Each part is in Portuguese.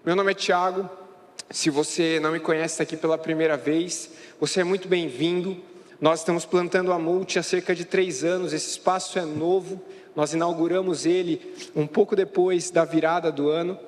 Meu nome é Thiago. Se você não me conhece aqui pela primeira vez, você é muito bem-vindo. Nós estamos plantando a Multi há cerca de 3 anos. Esse espaço é novo. Nós inauguramos ele um pouco depois da virada do ano.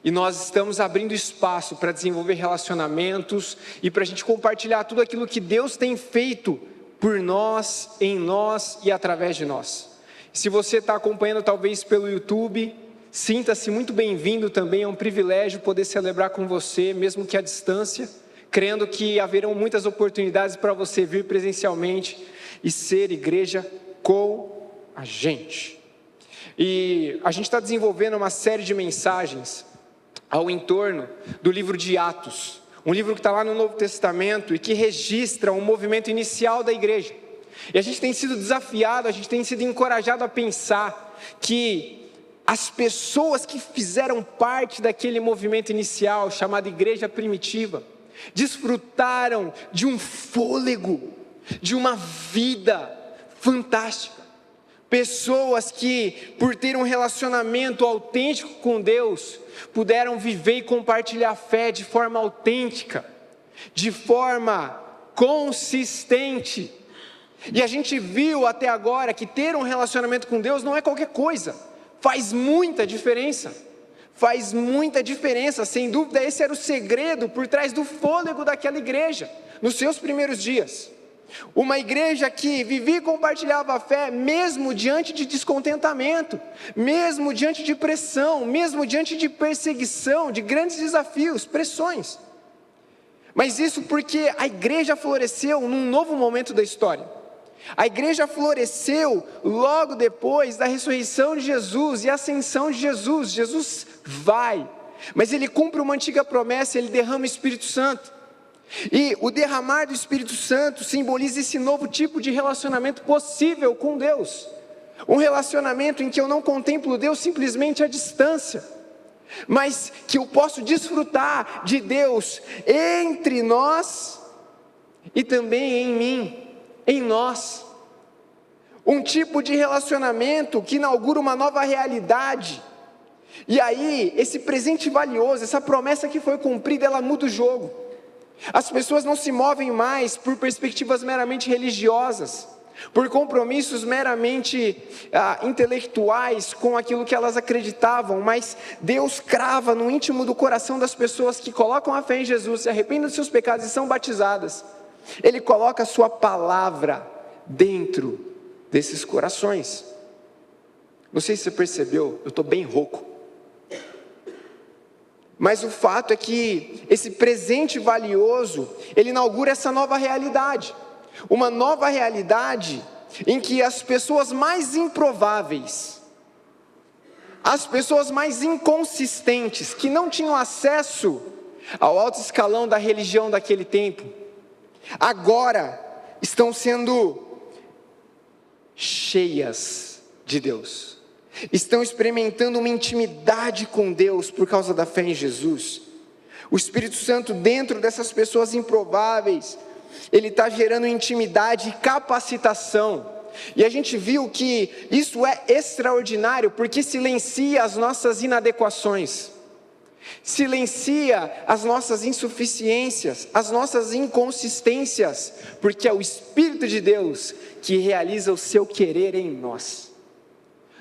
E nós estamos abrindo espaço para desenvolver relacionamentos e para a gente compartilhar tudo aquilo que Deus tem feito por nós, em nós e através de nós. Se você está acompanhando talvez pelo YouTube, sinta-se muito bem-vindo também. É um privilégio poder celebrar com você, mesmo que à distância, crendo que haverão muitas oportunidades para você vir presencialmente e ser igreja com a gente. E a gente está desenvolvendo uma série de mensagens ao entorno do livro de Atos, um livro que está lá no Novo Testamento e que registra um movimento inicial da igreja. E a gente tem sido desafiado, a gente tem sido encorajado a pensar que as pessoas que fizeram parte daquele movimento inicial, chamado igreja primitiva, desfrutaram de um fôlego, de uma vida fantástica. Pessoas que, por ter um relacionamento autêntico com Deus, puderam viver e compartilhar a fé de forma autêntica, de forma consistente. E a gente viu até agora que ter um relacionamento com Deus não é qualquer coisa, faz muita diferença. Faz muita diferença, sem dúvida esse era o segredo por trás do fôlego daquela igreja, nos seus primeiros dias. Uma igreja que vivia e compartilhava a fé, mesmo diante de descontentamento, mesmo diante de pressão, mesmo diante de perseguição, de grandes desafios, pressões. Mas isso porque a igreja floresceu num novo momento da história. A igreja floresceu logo depois da ressurreição de Jesus e ascensão de Jesus. Jesus vai, mas ele cumpre uma antiga promessa, ele derrama o Espírito Santo. E o derramar do Espírito Santo simboliza esse novo tipo de relacionamento possível com Deus. Um relacionamento em que eu não contemplo Deus simplesmente à distância, mas que eu posso desfrutar de Deus entre nós e também em mim, em nós. Um tipo de relacionamento que inaugura uma nova realidade. E aí, esse presente valioso, essa promessa que foi cumprida, ela muda o jogo. As pessoas não se movem mais por perspectivas meramente religiosas, por compromissos meramente intelectuais com aquilo que elas acreditavam, mas Deus crava no íntimo do coração das pessoas que colocam a fé em Jesus, se arrependem dos seus pecados e são batizadas. Ele coloca a sua palavra dentro desses corações. Não sei se você percebeu, eu estou bem rouco. Mas o fato é que esse presente valioso, ele inaugura essa nova realidade. Uma nova realidade em que as pessoas mais improváveis, as pessoas mais inconsistentes, que não tinham acesso ao alto escalão da religião daquele tempo, agora estão sendo cheias de Deus. Estão experimentando uma intimidade com Deus por causa da fé em Jesus. O Espírito Santo dentro dessas pessoas improváveis, ele está gerando intimidade e capacitação. E a gente viu que isso é extraordinário, porque silencia as nossas inadequações, silencia as nossas insuficiências, as nossas inconsistências, porque é o Espírito de Deus que realiza o seu querer em nós.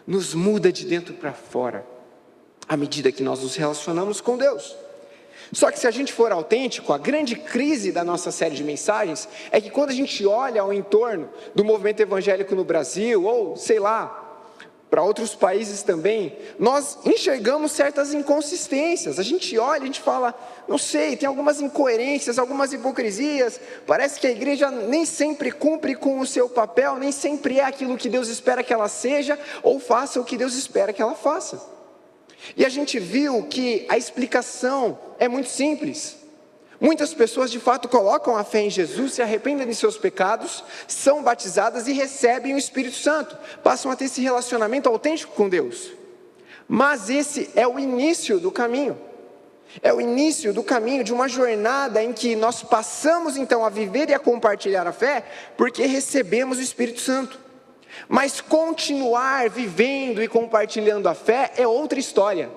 Nos muda de dentro para fora, à medida que nós nos relacionamos com Deus. Só que se a gente for autêntico, a grande crise da nossa série de mensagens é que quando a gente olha ao entorno do movimento evangélico no Brasil, ou sei lá, para outros países também, nós enxergamos certas inconsistências. A gente olha, a gente fala, não sei, tem algumas incoerências, algumas hipocrisias, parece que a igreja nem sempre cumpre com o seu papel, nem sempre é aquilo que Deus espera que ela seja, ou faça o que Deus espera que ela faça. E a gente viu que a explicação é muito simples. Muitas pessoas de fato colocam a fé em Jesus, se arrependem de seus pecados, são batizadas e recebem o Espírito Santo, passam a ter esse relacionamento autêntico com Deus. Mas esse é o início do caminho. É o início do caminho de uma jornada em que nós passamos então a viver e a compartilhar a fé, porque recebemos o Espírito Santo. Mas continuar vivendo e compartilhando a fé é outra história.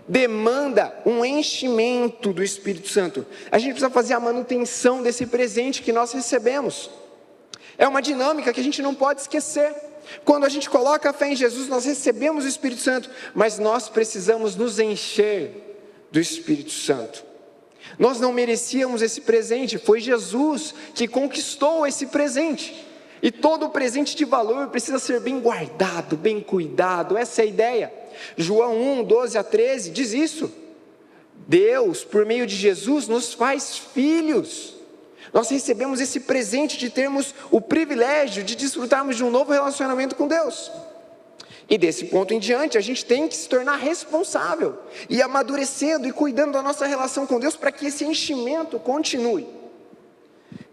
demanda um enchimento do Espírito Santo. A gente precisa fazer a manutenção desse presente que nós recebemos. É uma dinâmica que a gente não pode esquecer. Quando a gente coloca a fé em Jesus, nós recebemos o Espírito Santo, mas nós precisamos nos encher do Espírito Santo. Nós não merecíamos esse presente, foi Jesus que conquistou esse presente. E todo presente de valor precisa ser bem guardado, bem cuidado, essa é a ideia. João 1, 12 a 13 diz isso. Deus, por meio de Jesus, nos faz filhos. Nós recebemos esse presente de termos o privilégio de desfrutarmos de um novo relacionamento com Deus. E desse ponto em diante, a gente tem que se tornar responsável, e amadurecendo e cuidando da nossa relação com Deus, para que esse enchimento continue.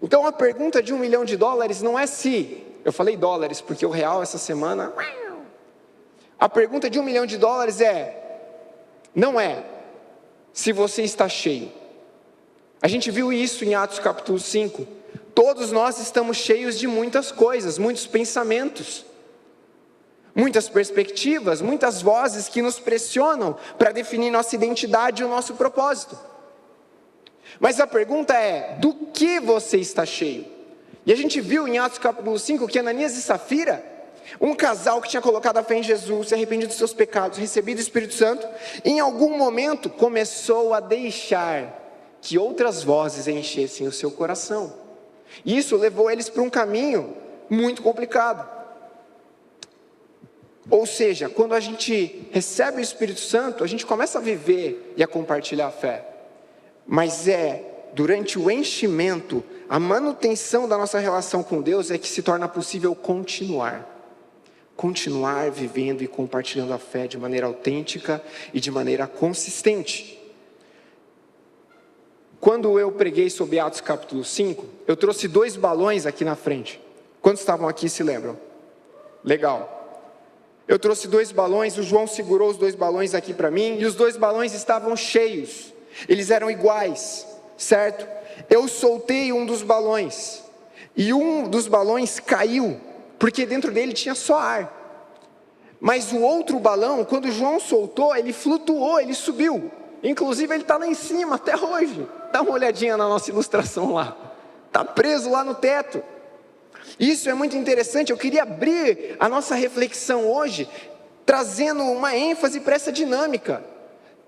Então a pergunta de $1 milhão não é se, eu falei dólares, porque o real essa semana, a pergunta de $1 milhão não é se você está cheio. A gente viu isso em Atos capítulo 5, todos nós estamos cheios de muitas coisas, muitos pensamentos, muitas perspectivas, muitas vozes que nos pressionam para definir nossa identidade e o nosso propósito. Mas a pergunta é, do que você está cheio? E a gente viu em Atos capítulo 5 que Ananias e Safira, um casal que tinha colocado a fé em Jesus, se arrependido dos seus pecados, recebido o Espírito Santo, em algum momento começou a deixar que outras vozes enchessem o seu coração. E isso levou eles para um caminho muito complicado. Ou seja, quando a gente recebe o Espírito Santo, a gente começa a viver e a compartilhar a fé. Mas durante o enchimento, a manutenção da nossa relação com Deus é que se torna possível continuar vivendo e compartilhando a fé de maneira autêntica e de maneira consistente. Quando eu preguei sobre Atos capítulo 5, eu trouxe 2 balões aqui na frente. Quantos estavam aqui se lembram? Legal. Eu trouxe 2 balões, o João segurou os 2 balões aqui para mim, e os 2 balões estavam cheios, eles eram iguais, certo? Eu soltei um dos balões, e um dos balões caiu, porque dentro dele tinha só ar. Mas o outro balão, quando o João soltou, ele flutuou, ele subiu. Inclusive ele está lá em cima até hoje. Dá uma olhadinha na nossa ilustração lá. Está preso lá no teto. Isso é muito interessante. Eu queria abrir a nossa reflexão hoje, trazendo uma ênfase para essa dinâmica.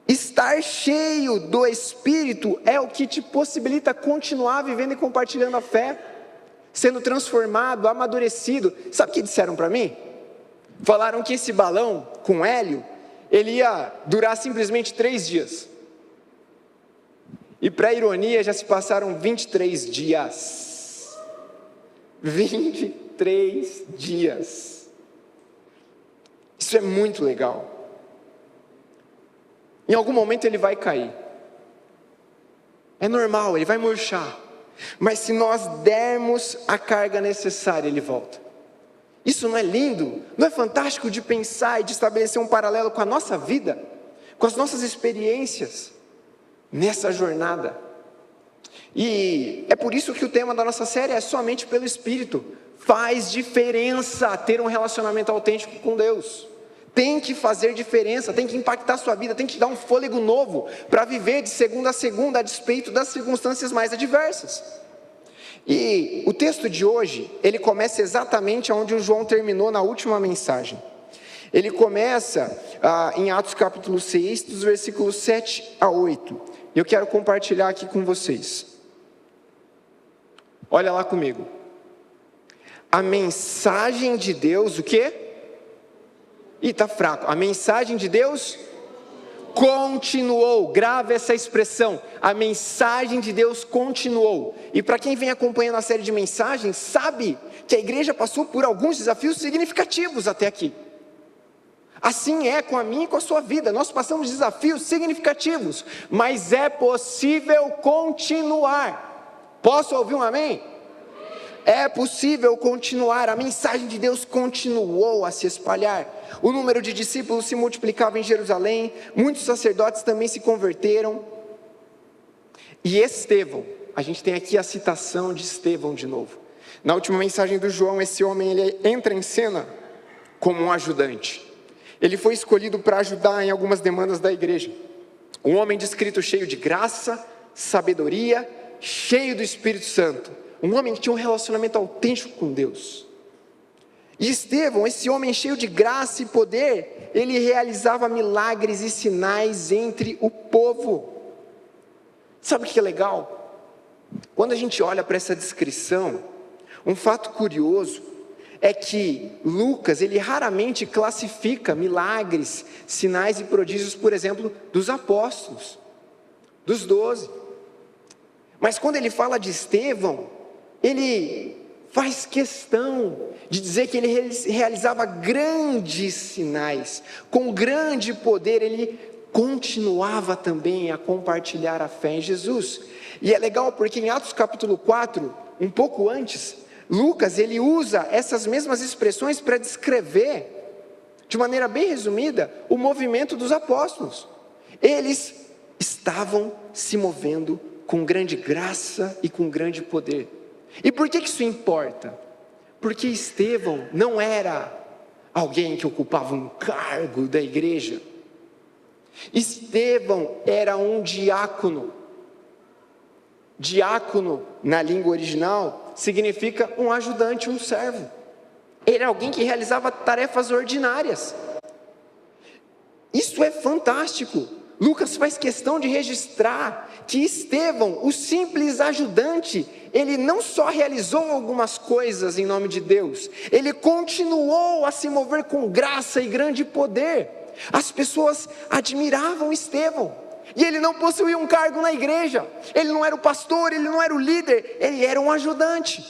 Estar cheio do Espírito é o que te possibilita continuar vivendo e compartilhando a fé, sendo transformado, amadurecido. Sabe o que disseram para mim? Falaram que esse balão com hélio, ele ia durar simplesmente 3 dias. E para ironia, já se passaram 23 dias. 23 dias. Isso é muito legal. Em algum momento ele vai cair. É normal, ele vai murchar. Mas se nós dermos a carga necessária, ele volta. Isso não é lindo? Não é fantástico de pensar e de estabelecer um paralelo com a nossa vida? Com as nossas experiências nessa jornada? E é por isso que o tema da nossa série é somente pelo Espírito. Faz diferença ter um relacionamento autêntico com Deus. Tem que fazer diferença, tem que impactar a sua vida, tem que te dar um fôlego novo para viver de segunda a segunda, a despeito das circunstâncias mais adversas. E o texto de hoje, ele começa exatamente onde o João terminou na última mensagem. Ele começa em Atos capítulo 6, dos versículos 7 a 8. E eu quero compartilhar aqui com vocês. Olha lá comigo. A mensagem de Deus, o quê? Ih, está fraco. A mensagem de Deus continuou. Grave essa expressão. A mensagem de Deus continuou. E para quem vem acompanhando a série de mensagens, sabe que a igreja passou por alguns desafios significativos até aqui. Assim é com a minha e com a sua vida. Nós passamos desafios significativos, mas é possível continuar. Posso ouvir um amém? É possível continuar. A mensagem de Deus continuou a se espalhar. O número de discípulos se multiplicava em Jerusalém. Muitos sacerdotes também se converteram. E Estevão, a gente tem aqui a citação de Estevão de novo. Na última mensagem do João, esse homem ele entra em cena como um ajudante. Ele foi escolhido para ajudar em algumas demandas da igreja. Um homem descrito cheio de graça, sabedoria, cheio do Espírito Santo. Um homem que tinha um relacionamento autêntico com Deus. E Estevão, esse homem cheio de graça e poder, ele realizava milagres e sinais entre o povo. Sabe o que é legal? Quando a gente olha para essa descrição, um fato curioso é que Lucas, ele raramente classifica milagres, sinais e prodígios, por exemplo, dos apóstolos, dos 12. Mas quando ele fala de Estevão, ele faz questão de dizer que ele realizava grandes sinais, com grande poder, ele continuava também a compartilhar a fé em Jesus. E é legal porque em Atos capítulo 4, um pouco antes, Lucas, ele usa essas mesmas expressões para descrever, de maneira bem resumida, o movimento dos apóstolos. Eles estavam se movendo com grande graça e com grande poder. E por que isso importa? Porque Estevão não era alguém que ocupava um cargo da igreja. Estevão era um diácono. Diácono, na língua original, significa um ajudante, um servo. Ele era alguém que realizava tarefas ordinárias. Isso é fantástico. Lucas faz questão de registrar que Estevão, o simples ajudante, ele não só realizou algumas coisas em nome de Deus, ele continuou a se mover com graça e grande poder. As pessoas admiravam Estevão, e ele não possuía um cargo na igreja, ele não era o pastor, ele não era o líder, ele era um ajudante.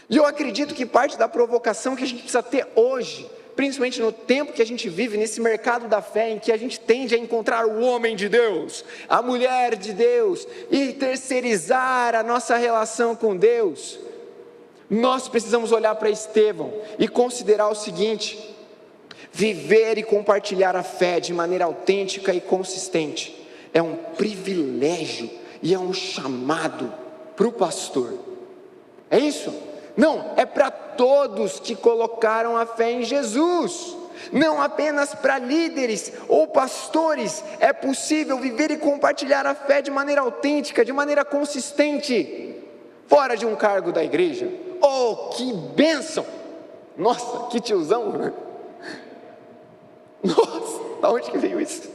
E eu acredito que parte da provocação que a gente precisa ter hoje, principalmente no tempo que a gente vive, nesse mercado da fé, em que a gente tende a encontrar o homem de Deus, a mulher de Deus, e terceirizar a nossa relação com Deus, nós precisamos olhar para Estevão e considerar o seguinte: viver e compartilhar a fé de maneira autêntica e consistente é um privilégio e é um chamado para o pastor. É isso? Não, é para todos que colocaram a fé em Jesus, não apenas para líderes ou pastores. É possível viver e compartilhar a fé de maneira autêntica, de maneira consistente, fora de um cargo da igreja. Oh, que bênção! Nossa, que tiozão, né? Nossa, da onde que veio isso?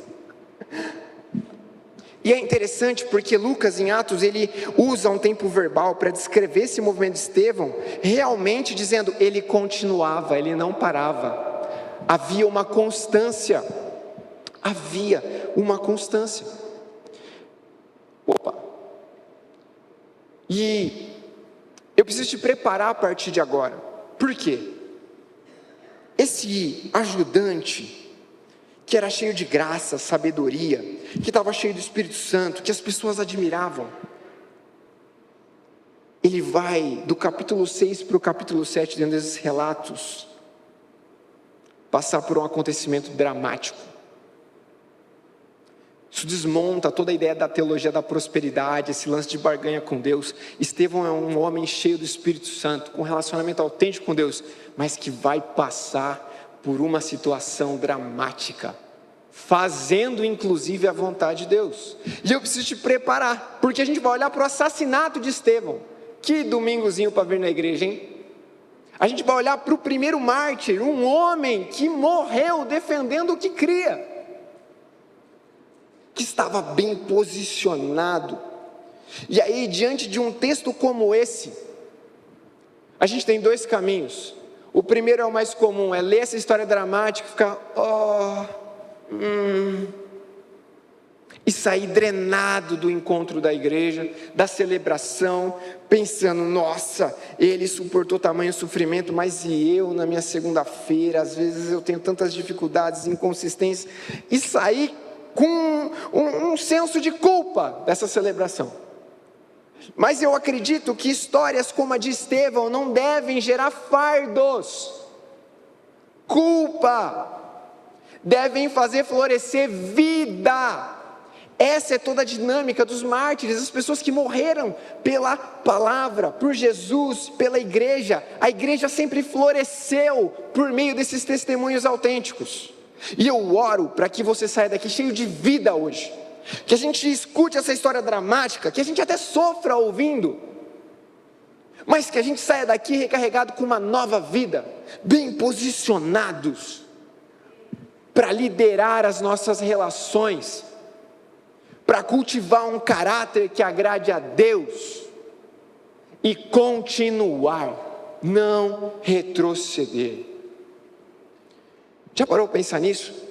E é interessante porque Lucas, em Atos, ele usa um tempo verbal para descrever esse movimento de Estevão, realmente dizendo, ele continuava, ele não parava. Havia uma constância. Opa! E eu preciso te preparar a partir de agora. Por quê? Esse ajudante, que era cheio de graça, sabedoria, que estava cheio do Espírito Santo, que as pessoas admiravam, ele vai do capítulo 6 para o capítulo 7, dentro desses relatos, passar por um acontecimento dramático. Isso desmonta toda a ideia da teologia da prosperidade, esse lance de barganha com Deus. Estevão é um homem cheio do Espírito Santo, com um relacionamento autêntico com Deus, mas que vai passar por uma situação dramática, fazendo inclusive a vontade de Deus. E eu preciso te preparar, porque a gente vai olhar para o assassinato de Estevão. Que domingozinho para vir na igreja, hein? A gente vai olhar para o primeiro mártir, um homem que morreu defendendo o que cria, que estava bem posicionado. E aí, diante de um texto como esse, a gente tem dois caminhos. O primeiro é o mais comum, é ler essa história dramática e ficar, e sair drenado do encontro da igreja, da celebração, pensando, nossa, ele suportou tamanho sofrimento, mas e eu na minha segunda-feira, às vezes eu tenho tantas dificuldades, inconsistências, e sair com um senso de culpa dessa celebração. Mas eu acredito que histórias como a de Estevão não devem gerar fardos, culpa, devem fazer florescer vida. Essa é toda a dinâmica dos mártires, as pessoas que morreram pela palavra, por Jesus, pela igreja. A igreja sempre floresceu por meio desses testemunhos autênticos. E eu oro para que você saia daqui cheio de vida hoje. Que a gente escute essa história dramática, que a gente até sofra ouvindo, mas que a gente saia daqui recarregado com uma nova vida, bem posicionados para liderar as nossas relações, para cultivar um caráter que agrade a Deus e continuar, não retroceder. Já parou para pensar nisso?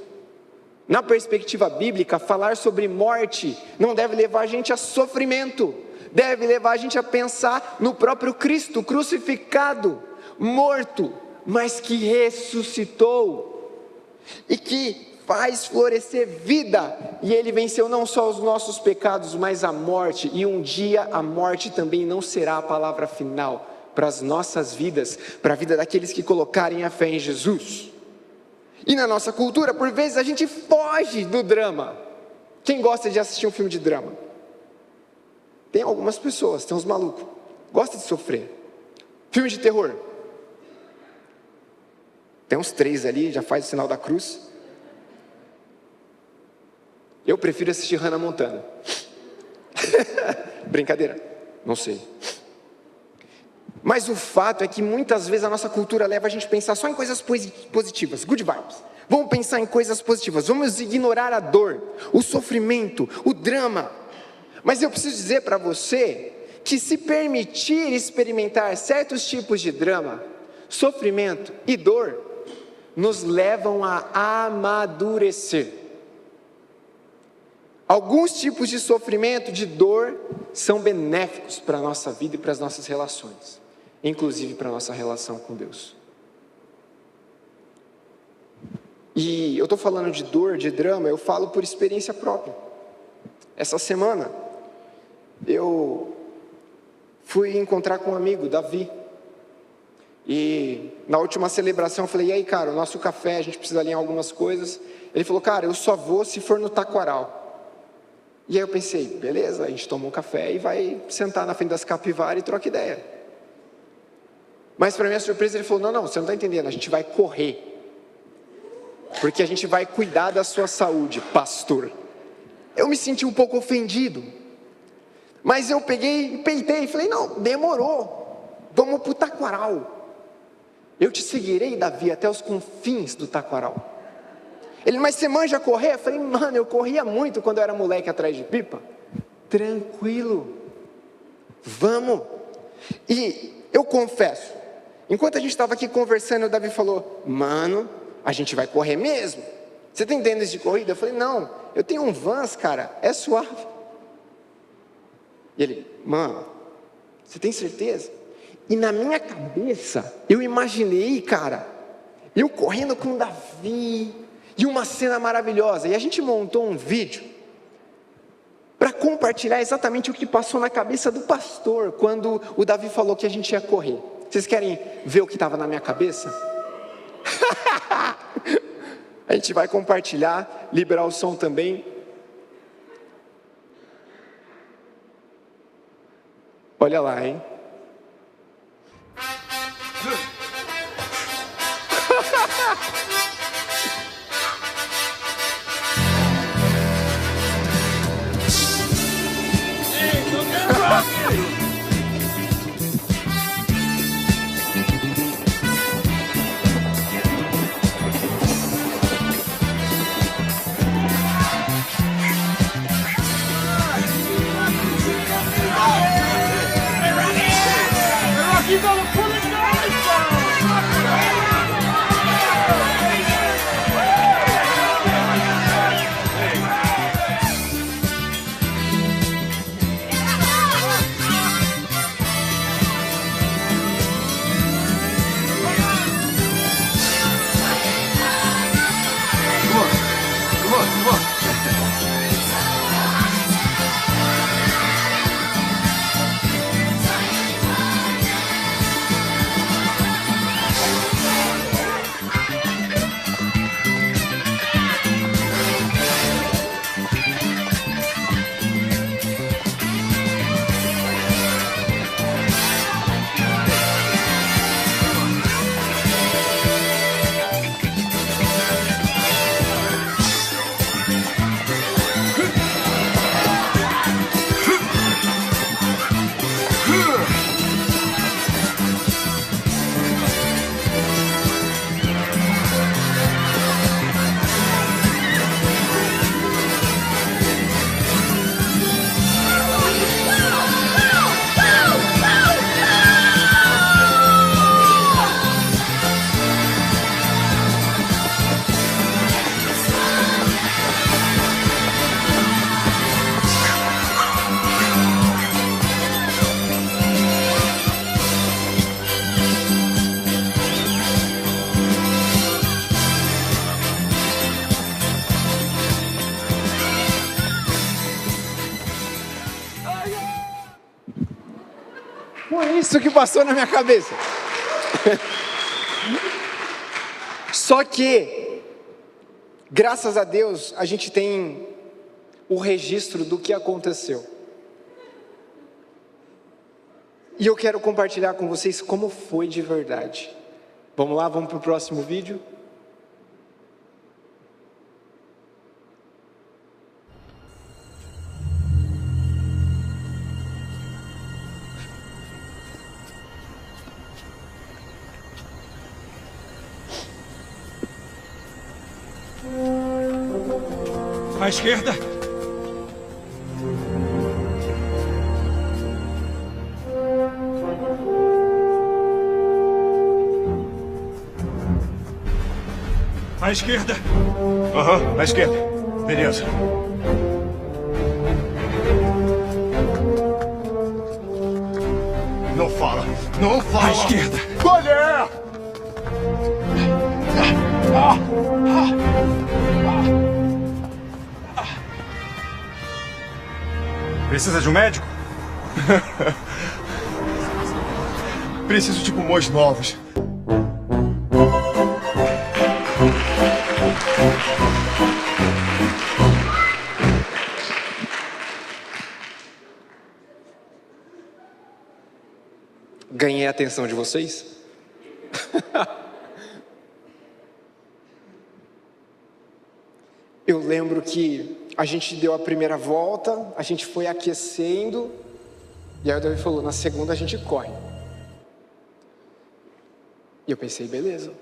Na perspectiva bíblica, falar sobre morte não deve levar a gente a sofrimento, deve levar a gente a pensar no próprio Cristo crucificado, morto, mas que ressuscitou e que faz florescer vida, e Ele venceu não só os nossos pecados, mas a morte, e um dia a morte também não será a palavra final para as nossas vidas, para a vida daqueles que colocarem a fé em Jesus. E na nossa cultura, por vezes, a gente foge do drama. Quem gosta de assistir um filme de drama? Tem algumas pessoas, tem uns malucos, gosta de sofrer. Filme de terror. Tem uns 3 ali, já faz o sinal da cruz. Eu prefiro assistir Hannah Montana. Brincadeira, não sei. Mas o fato é que muitas vezes a nossa cultura leva a gente a pensar só em coisas positivas, good vibes. Vamos pensar em coisas positivas, vamos ignorar a dor, o sofrimento, o drama. Mas eu preciso dizer para você que se permitir experimentar certos tipos de drama, sofrimento e dor, nos levam a amadurecer. Alguns tipos de sofrimento, de dor, são benéficos para a nossa vida e para as nossas relações, inclusive para a nossa relação com Deus. E eu estou falando de dor, de drama, eu falo por experiência própria. Essa semana, eu fui encontrar com um amigo, Davi. E na última celebração eu falei, e aí cara, o nosso café, a gente precisa alinhar algumas coisas. Ele falou, cara, eu só vou se for no Taquaral. E aí eu pensei, beleza, a gente toma um café e vai sentar na frente das capivaras e troca ideia. Mas para minha surpresa ele falou, não, você não está entendendo, a gente vai correr. Porque a gente vai cuidar da sua saúde, pastor. Eu me senti um pouco ofendido. Mas eu peguei, peitei e falei, não, demorou. Vamos para o Taquaral. Eu te seguirei, Davi, até os confins do Taquaral. Ele, mas você manja correr? Eu falei, mano, eu corria muito quando eu era moleque atrás de pipa. Tranquilo. Vamos. E eu confesso, enquanto a gente estava aqui conversando, o Davi falou, mano, a gente vai correr mesmo? Você tem tênis de corrida? Eu falei, não, eu tenho um Vans, cara, é suave. E ele, mano, você tem certeza? E na minha cabeça, eu imaginei, cara, eu correndo com o Davi, e uma cena maravilhosa, e a gente montou um vídeo, para compartilhar exatamente o que passou na cabeça do pastor, quando o Davi falou que a gente ia correr. Vocês querem ver o que estava na minha cabeça? A gente vai compartilhar, liberar o som também. Olha lá, hein? You gotta pull it Foi isso que passou na minha cabeça. Só que, graças a Deus, a gente tem o registro do que aconteceu. E eu quero compartilhar com vocês como foi de verdade. Vamos lá, vamos para o próximo vídeo. À esquerda. À esquerda. Aham, à esquerda. Beleza. Não fala. Não fala. À esquerda. Mulher! Precisa de um médico? Preciso de pulmões novos. Ganhei a atenção de vocês? Eu lembro que a gente deu a primeira volta, a gente foi aquecendo, e aí o Davi falou, na segunda a gente corre. E eu pensei, beleza,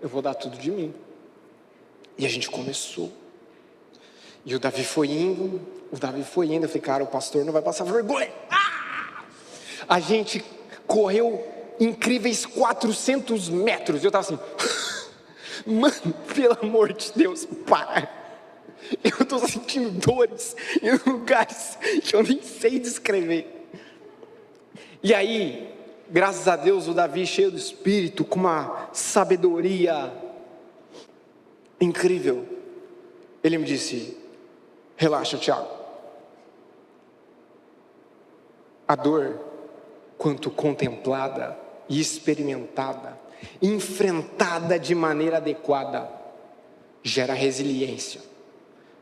eu vou dar tudo de mim. E a gente começou. E o Davi foi indo, eu falei, cara, o pastor não vai passar vergonha. A gente correu incríveis 400 metros, eu estava assim, mano, pelo amor de Deus, para. Eu estou sentindo dores em lugares que eu nem sei descrever. E aí, graças a Deus, o Davi cheio do Espírito, com uma sabedoria incrível, ele me disse, relaxa, Thiago. A dor, quanto contemplada e experimentada, enfrentada de maneira adequada, gera resiliência.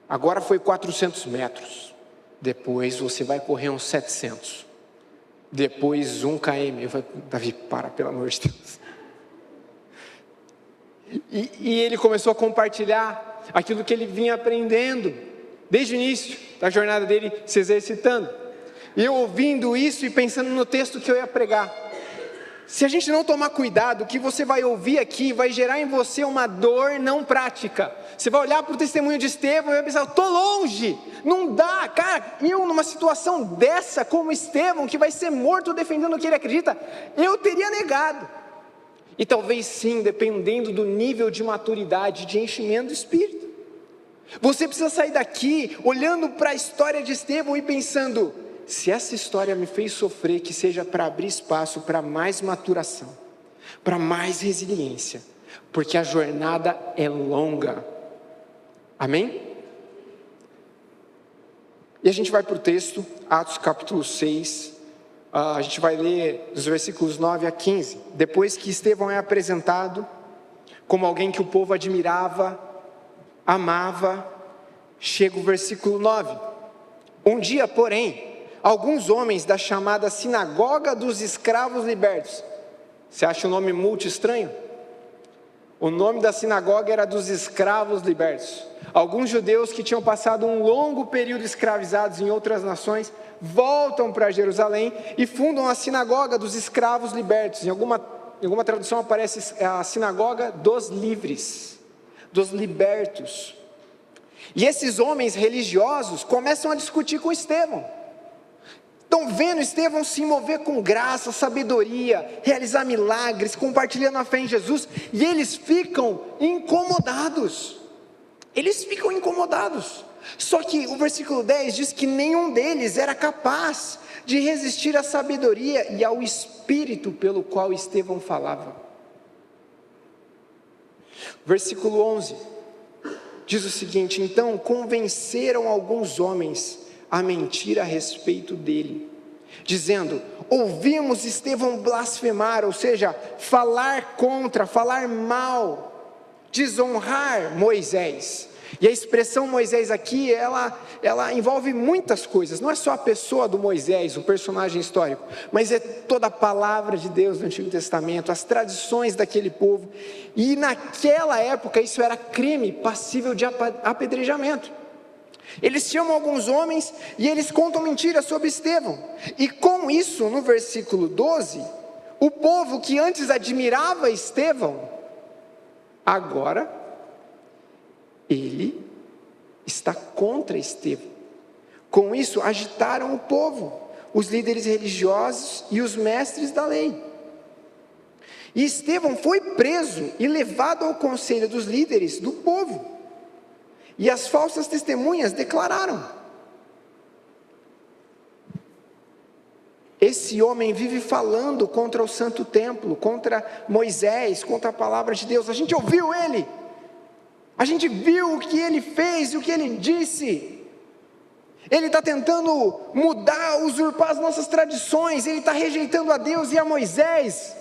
Agora foi 400 metros, depois você vai correr uns 700, depois 1 km. Eu falei, Davi, para, pelo amor de Deus. E ele começou a compartilhar aquilo que ele vinha aprendendo, desde o início da jornada dele, se exercitando. E eu ouvindo isso e pensando no texto que eu ia pregar. Se a gente não tomar cuidado, o que você vai ouvir aqui vai gerar em você uma dor não prática. Você vai olhar para o testemunho de Estevão e vai pensar, eu estou longe, não dá, cara, eu numa situação dessa como Estevão, que vai ser morto defendendo o que ele acredita, eu teria negado. E talvez sim, dependendo do nível de maturidade, de enchimento do Espírito. Você precisa sair daqui, olhando para a história de Estevão e pensando, se essa história me fez sofrer, que seja para abrir espaço para mais maturação, para mais resiliência, porque a jornada é longa. Amém? E a gente vai para o texto, Atos capítulo 6, a gente vai ler dos versículos 9 a 15. Depois que Estevão é apresentado como alguém que o povo admirava, amava, chega o versículo 9. Um dia, porém, alguns homens da chamada Sinagoga dos Escravos Libertos. Você acha o nome muito estranho? O nome da sinagoga era dos Escravos Libertos. Alguns judeus que tinham passado um longo período escravizados em outras nações, voltam para Jerusalém e fundam a Sinagoga dos Escravos Libertos. Em alguma tradução aparece a Sinagoga dos Livres, dos Libertos. E esses homens religiosos começam a discutir com Estevão. Estão vendo Estevão se mover com graça, sabedoria, realizar milagres, compartilhando a fé em Jesus, e eles ficam incomodados. Só que o versículo 10 diz que nenhum deles era capaz de resistir à sabedoria e ao espírito pelo qual Estevão falava. Versículo 11 diz o seguinte: então convenceram alguns homens a mentir a respeito dele, dizendo: ouvimos Estevão blasfemar, ou seja, falar contra, falar mal, desonrar Moisés. E a expressão Moisés aqui, ela envolve muitas coisas, não é só a pessoa do Moisés, o personagem histórico, mas é toda a palavra de Deus do Antigo Testamento, as tradições daquele povo, e naquela época isso era crime, passível de apedrejamento. Eles chamam alguns homens e eles contam mentiras sobre Estevão, e com isso, no versículo 12, o povo que antes admirava Estevão, agora ele está contra Estevão. Com isso, agitaram o povo, os líderes religiosos e os mestres da lei. E Estevão foi preso e levado ao conselho dos líderes do povo. E as falsas testemunhas declararam: esse homem vive falando contra o santo templo, contra Moisés, contra a palavra de Deus. A gente ouviu ele. A gente viu o que ele fez e o que ele disse. Ele está tentando mudar, usurpar as nossas tradições. Ele está rejeitando a Deus e a Moisés.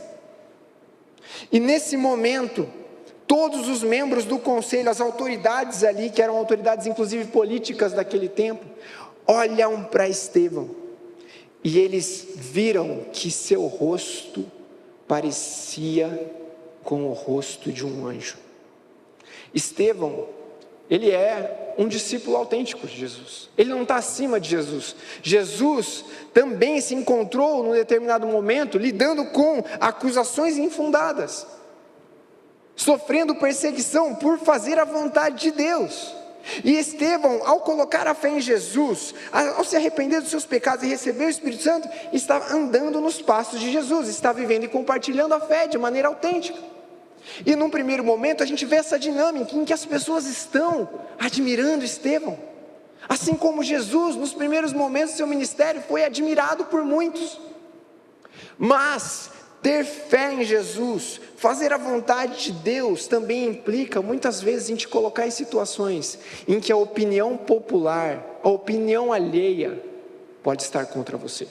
E nesse momento, todos os membros do conselho, as autoridades ali, que eram autoridades inclusive políticas daquele tempo, olham para Estevão. E eles viram que seu rosto parecia com o rosto de um anjo. Estevão, ele é um discípulo autêntico de Jesus. Ele não está acima de Jesus. Jesus também se encontrou num determinado momento lidando com acusações infundadas, sofrendo perseguição por fazer a vontade de Deus. E Estevão, ao colocar a fé em Jesus, ao se arrepender dos seus pecados e receber o Espírito Santo, está andando nos passos de Jesus, está vivendo e compartilhando a fé de maneira autêntica. E num primeiro momento a gente vê essa dinâmica em que as pessoas estão admirando Estevão, assim como Jesus nos primeiros momentos do seu ministério foi admirado por muitos. Mas ter fé em Jesus, fazer a vontade de Deus, também implica muitas vezes em te colocar em situações em que a opinião popular, a opinião alheia pode estar contra você.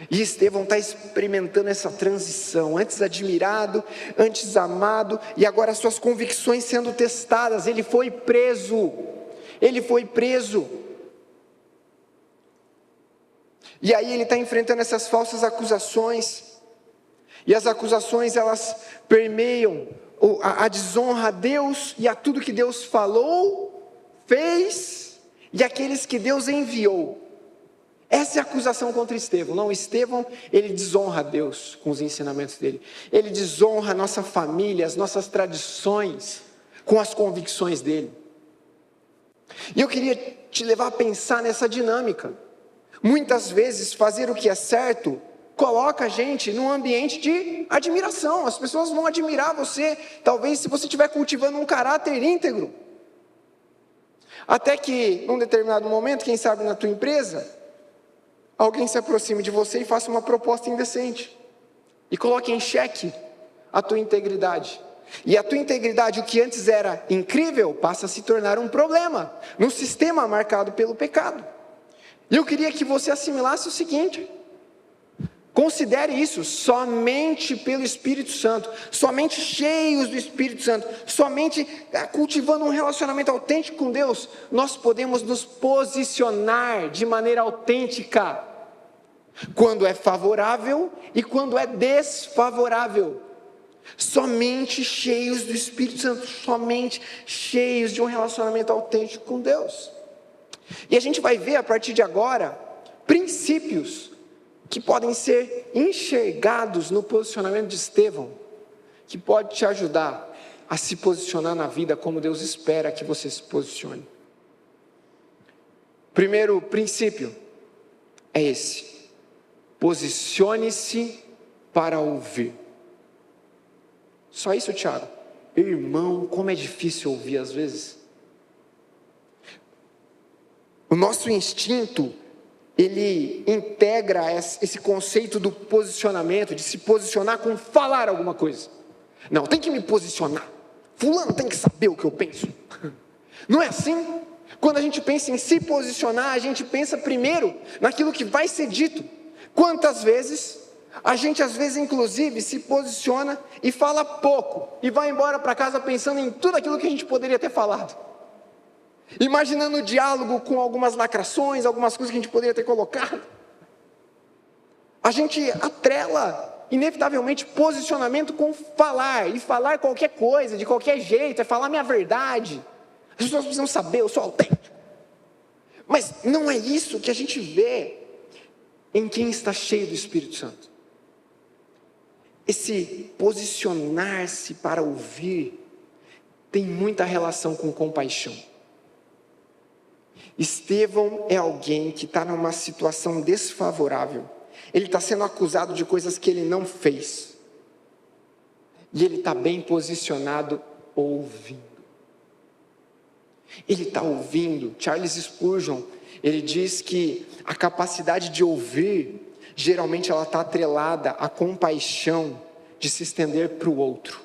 E Estevão está experimentando essa transição, antes admirado, antes amado, e agora suas convicções sendo testadas. Ele foi preso, e aí ele está enfrentando essas falsas acusações, e as acusações elas permeiam a desonra a Deus, e a tudo que Deus falou, fez, e aqueles que Deus enviou. Essa é a acusação contra Estevão. Não, Estevão, ele desonra a Deus com os ensinamentos dele. Ele desonra a nossa família, as nossas tradições, com as convicções dele. E eu queria te levar a pensar nessa dinâmica. Muitas vezes, fazer o que é certo, coloca a gente num ambiente de admiração. As pessoas vão admirar você, talvez se você estiver cultivando um caráter íntegro. Até que, num determinado momento, quem sabe na tua empresa, alguém se aproxime de você e faça uma proposta indecente, e coloque em xeque a tua integridade. E a tua integridade, o que antes era incrível, passa a se tornar um problema, num sistema marcado pelo pecado. E eu queria que você assimilasse o seguinte: considere isso, somente pelo Espírito Santo, somente cheios do Espírito Santo, somente cultivando um relacionamento autêntico com Deus, nós podemos nos posicionar de maneira autêntica, quando é favorável e quando é desfavorável. Somente cheios do Espírito Santo, somente cheios de um relacionamento autêntico com Deus. E a gente vai ver a partir de agora princípios que podem ser enxergados no posicionamento de Estevão, que pode te ajudar a se posicionar na vida como Deus espera que você se posicione. Primeiro princípio é esse: posicione-se para ouvir. Só isso, Tiago? Irmão, como é difícil ouvir às vezes. O nosso instinto, ele integra esse conceito do posicionamento, de se posicionar com falar alguma coisa. Não, tem que me posicionar. Fulano tem que saber o que eu penso. Não é assim? Quando a gente pensa em se posicionar, a gente pensa primeiro naquilo que vai ser dito. Quantas vezes a gente às vezes inclusive se posiciona e fala pouco e vai embora para casa pensando em tudo aquilo que a gente poderia ter falado, imaginando o diálogo com algumas lacrações, algumas coisas que a gente poderia ter colocado. A gente atrela inevitavelmente posicionamento com falar, e falar qualquer coisa, de qualquer jeito, é falar minha verdade. As pessoas precisam saber, eu sou autêntico. Mas não é isso que a gente vê em quem está cheio do Espírito Santo. Esse posicionar-se para ouvir tem muita relação com compaixão. Estevão é alguém que está numa situação desfavorável. Ele está sendo acusado de coisas que ele não fez. E ele está bem posicionado ouvindo. Ele está ouvindo. Charles Spurgeon, ele diz que a capacidade de ouvir, geralmente ela está atrelada à compaixão de se estender para o outro.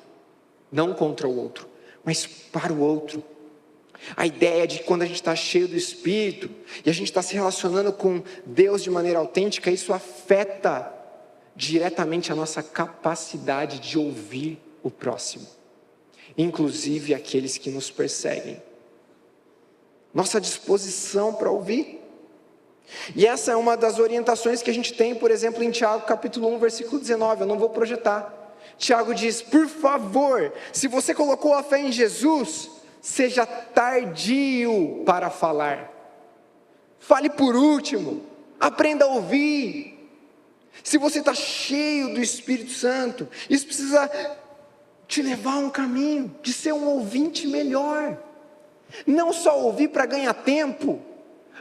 Não contra o outro, mas para o outro. A ideia de que quando a gente está cheio do Espírito e a gente está se relacionando com Deus de maneira autêntica, isso afeta diretamente a nossa capacidade de ouvir o próximo, inclusive aqueles que nos perseguem. Nossa disposição para ouvir. E essa é uma das orientações que a gente tem, por exemplo, em Tiago capítulo 1, versículo 19, eu não vou projetar. Tiago diz, por favor, se você colocou a fé em Jesus, seja tardio para falar. Fale por último, aprenda a ouvir. Se você está cheio do Espírito Santo, isso precisa te levar a um caminho de ser um ouvinte melhor. Não só ouvir para ganhar tempo,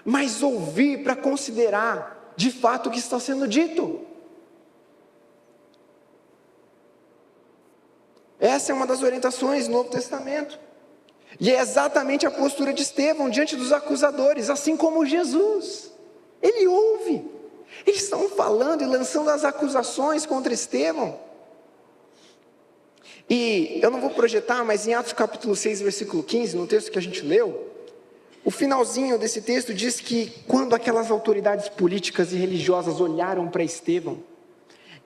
mas ouvir para considerar de fato o que está sendo dito. Essa é uma das orientações do Novo Testamento. E é exatamente a postura de Estevão diante dos acusadores, assim como Jesus. Ele ouve. Eles estão falando e lançando as acusações contra Estevão. E eu não vou projetar, mas em Atos capítulo 6, versículo 15, no texto que a gente leu, o finalzinho desse texto diz que quando aquelas autoridades políticas e religiosas olharam para Estevão,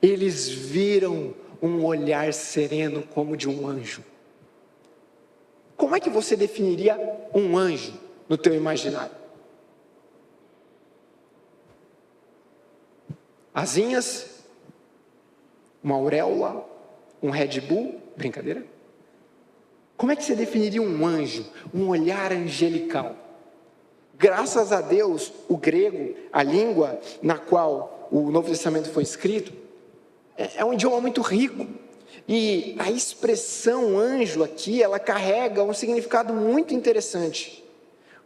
eles viram um olhar sereno como de um anjo. Como é que você definiria um anjo no teu imaginário? Asinhas, uma auréola, um Red Bull, brincadeira? Como é que você definiria um anjo, um olhar angelical? Graças a Deus, o grego, a língua na qual o Novo Testamento foi escrito, é um idioma muito rico. E a expressão anjo aqui, ela carrega um significado muito interessante,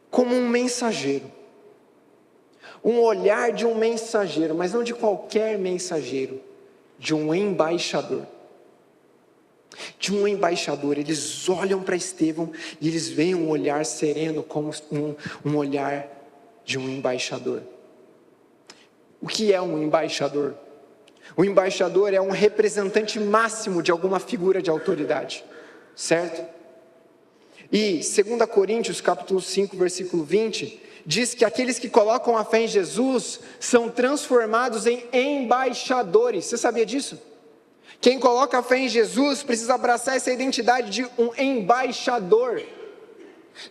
como um mensageiro. Um olhar de um mensageiro, mas não de qualquer mensageiro, de um embaixador. De um embaixador, eles olham para Estevão e eles veem um olhar sereno, como um olhar de um embaixador. O que é um embaixador? O embaixador é um representante máximo de alguma figura de autoridade, certo? E 2 Coríntios capítulo 5, versículo 20, diz que aqueles que colocam a fé em Jesus são transformados em embaixadores. Você sabia disso? Quem coloca a fé em Jesus precisa abraçar essa identidade de um embaixador,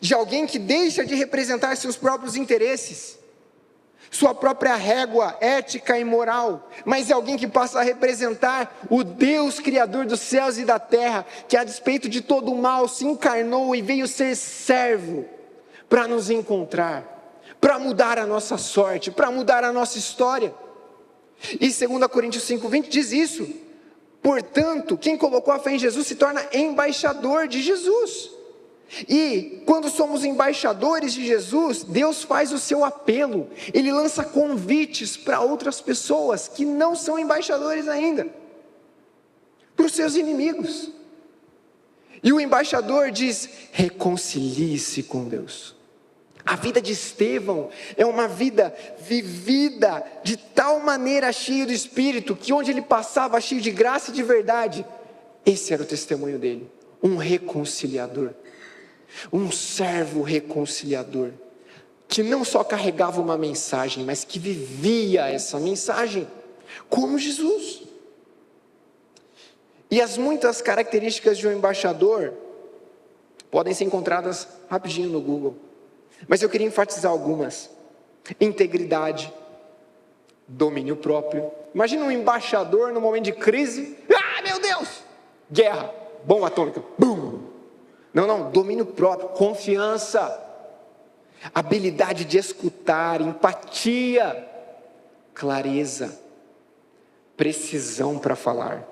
de alguém que deixa de representar seus próprios interesses, sua própria régua ética e moral, mas é alguém que passa a representar o Deus Criador dos céus e da terra, que a despeito de todo o mal se encarnou e veio ser servo para nos encontrar, para mudar a nossa sorte, para mudar a nossa história. E 2 Coríntios 5:20 diz isso. Portanto, quem colocou a fé em Jesus se torna embaixador de Jesus. E quando somos embaixadores de Jesus, Deus faz o seu apelo. Ele lança convites para outras pessoas que não são embaixadores ainda, para os seus inimigos. E o embaixador diz: reconcilie-se com Deus. A vida de Estevão é uma vida vivida de tal maneira cheia do Espírito, que onde ele passava cheio de graça e de verdade, esse era o testemunho dele, um reconciliador, um servo reconciliador, que não só carregava uma mensagem, mas que vivia essa mensagem, como Jesus. E as muitas características de um embaixador podem ser encontradas rapidinho no Google, mas eu queria enfatizar algumas: integridade, domínio próprio. Imagina um embaixador no momento de crise, meu Deus, guerra, bomba atômica, bum. Não, domínio próprio, confiança, habilidade de escutar, empatia, clareza, precisão para falar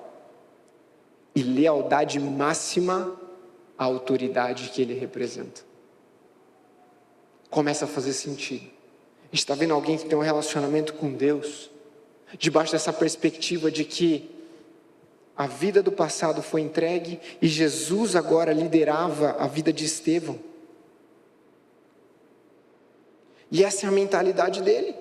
e lealdade máxima à autoridade que ele representa. Começa a fazer sentido. A gente está vendo alguém que tem um relacionamento com Deus, debaixo dessa perspectiva de que a vida do passado foi entregue e Jesus agora liderava a vida de Estevão. E essa é a mentalidade dele.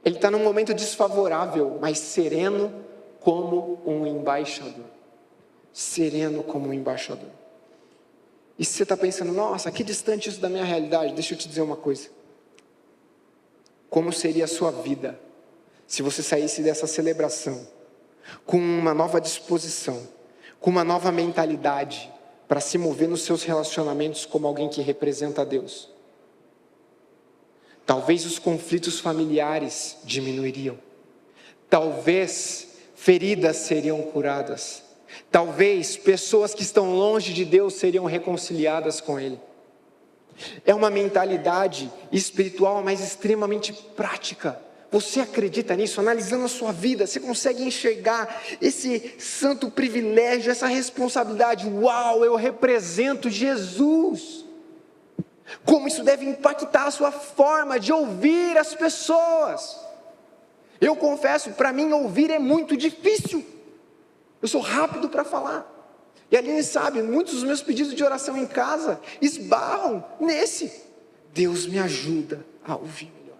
Ele está num momento desfavorável, mas sereno como um embaixador. Sereno como um embaixador. E se você está pensando, nossa, que distante isso da minha realidade, deixa eu te dizer uma coisa. Como seria a sua vida se você saísse dessa celebração com uma nova disposição, com uma nova mentalidade para se mover nos seus relacionamentos como alguém que representa a Deus? Talvez os conflitos familiares diminuiriam. Talvez feridas seriam curadas. Talvez pessoas que estão longe de Deus seriam reconciliadas com Ele. É uma mentalidade espiritual, mas extremamente prática. Você acredita nisso? Analisando a sua vida, você consegue enxergar esse santo privilégio, essa responsabilidade. Uau, eu represento Jesus. Como isso deve impactar a sua forma de ouvir as pessoas. Eu confesso, para mim ouvir é muito difícil. Eu sou rápido para falar. E a Aline sabe, muitos dos meus pedidos de oração em casa esbarram nesse. Deus me ajuda a ouvir melhor.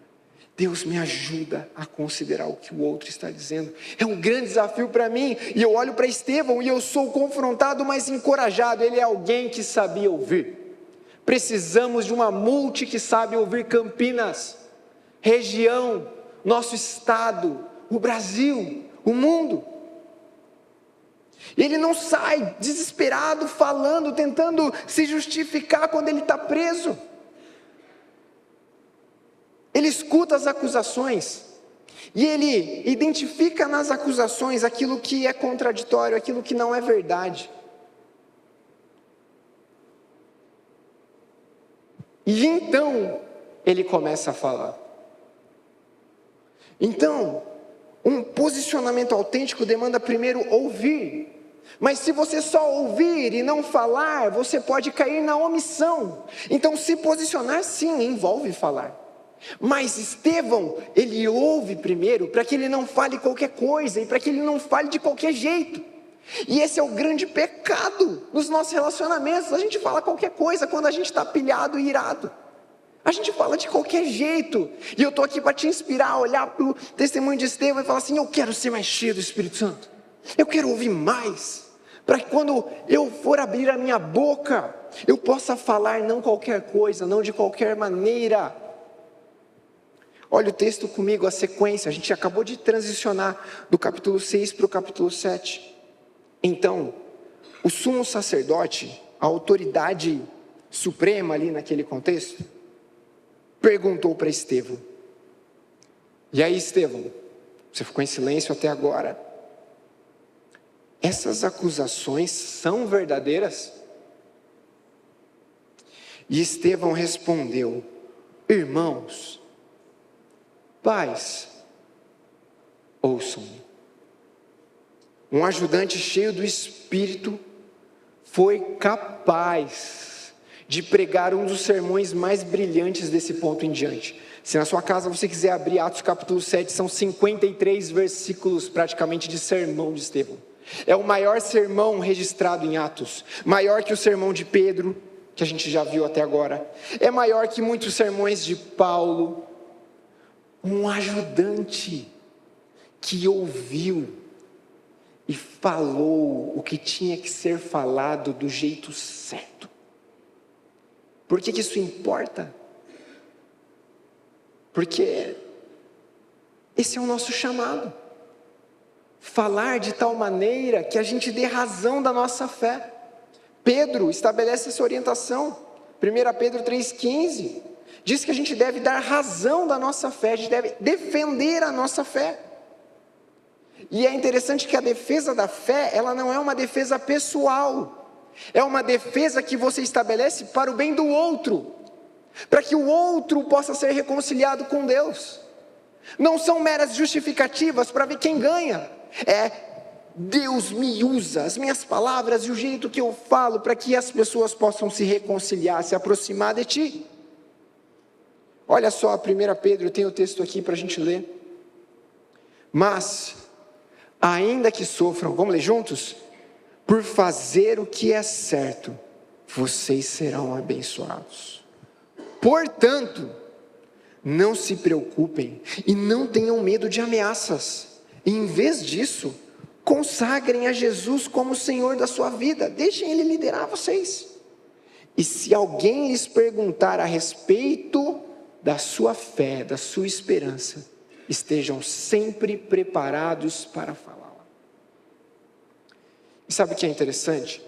Deus me ajuda a considerar o que o outro está dizendo. É um grande desafio para mim. E eu olho para Estevão e eu sou confrontado, mas encorajado. Ele é alguém que sabia ouvir. Precisamos de uma multi que sabe ouvir. Campinas, região, nosso estado, o Brasil, o mundo. Ele não sai desesperado falando, tentando se justificar quando ele está preso. Ele escuta as acusações e ele identifica nas acusações aquilo que é contraditório, aquilo que não é verdade. E então ele começa a falar. Então, um posicionamento autêntico demanda primeiro ouvir. Mas se você só ouvir e não falar, você pode cair na omissão. Então se posicionar sim, envolve falar. Mas Estevão, ele ouve primeiro para que ele não fale qualquer coisa e para que ele não fale de qualquer jeito. E esse é o grande pecado nos nossos relacionamentos. A gente fala qualquer coisa quando a gente está pilhado e irado. A gente fala de qualquer jeito. E eu estou aqui para te inspirar a olhar para o testemunho de Estevão e falar assim: eu quero ser mais cheio do Espírito Santo. Eu quero ouvir mais. Para que quando eu for abrir a minha boca, eu possa falar não qualquer coisa, não de qualquer maneira. Olha o texto comigo, a sequência. A gente acabou de transicionar do capítulo 6 para o capítulo 7. Então, o sumo sacerdote, a autoridade suprema ali naquele contexto, perguntou para Estevão: e aí, Estevão, você ficou em silêncio até agora? Essas acusações são verdadeiras? E Estevão respondeu: irmãos, pais, ouçam-me. Um ajudante cheio do Espírito foi capaz de pregar um dos sermões mais brilhantes desse ponto em diante. Se na sua casa você quiser abrir Atos capítulo 7, são 53 versículos praticamente de sermão de Estevão. É o maior sermão registrado em Atos, maior que o sermão de Pedro, que a gente já viu até agora, é maior que muitos sermões de Paulo. Um ajudante que ouviu e falou o que tinha que ser falado do jeito certo. Por que isso importa? Porque esse é o nosso chamado. Falar de tal maneira que a gente dê razão da nossa fé. Pedro estabelece essa orientação. 1 Pedro 3,15 diz que a gente deve dar razão da nossa fé, a gente deve defender a nossa fé. E é interessante que a defesa da fé, ela não é uma defesa pessoal, é uma defesa que você estabelece para o bem do outro, para que o outro possa ser reconciliado com Deus. Não são meras justificativas para ver quem ganha, Deus me usa, as minhas palavras e o jeito que eu falo para que as pessoas possam se reconciliar, se aproximar de ti. Olha só, 1 Pedro, tem o texto aqui para a gente ler. Mas, ainda que sofram, vamos ler juntos? Por fazer o que é certo, vocês serão abençoados. Portanto, não se preocupem e não tenham medo de ameaças. Em vez disso, consagrem a Jesus como Senhor da sua vida. Deixem Ele liderar vocês. E se alguém lhes perguntar a respeito da sua fé, da sua esperança, estejam sempre preparados para falá-la. E sabe o que é interessante?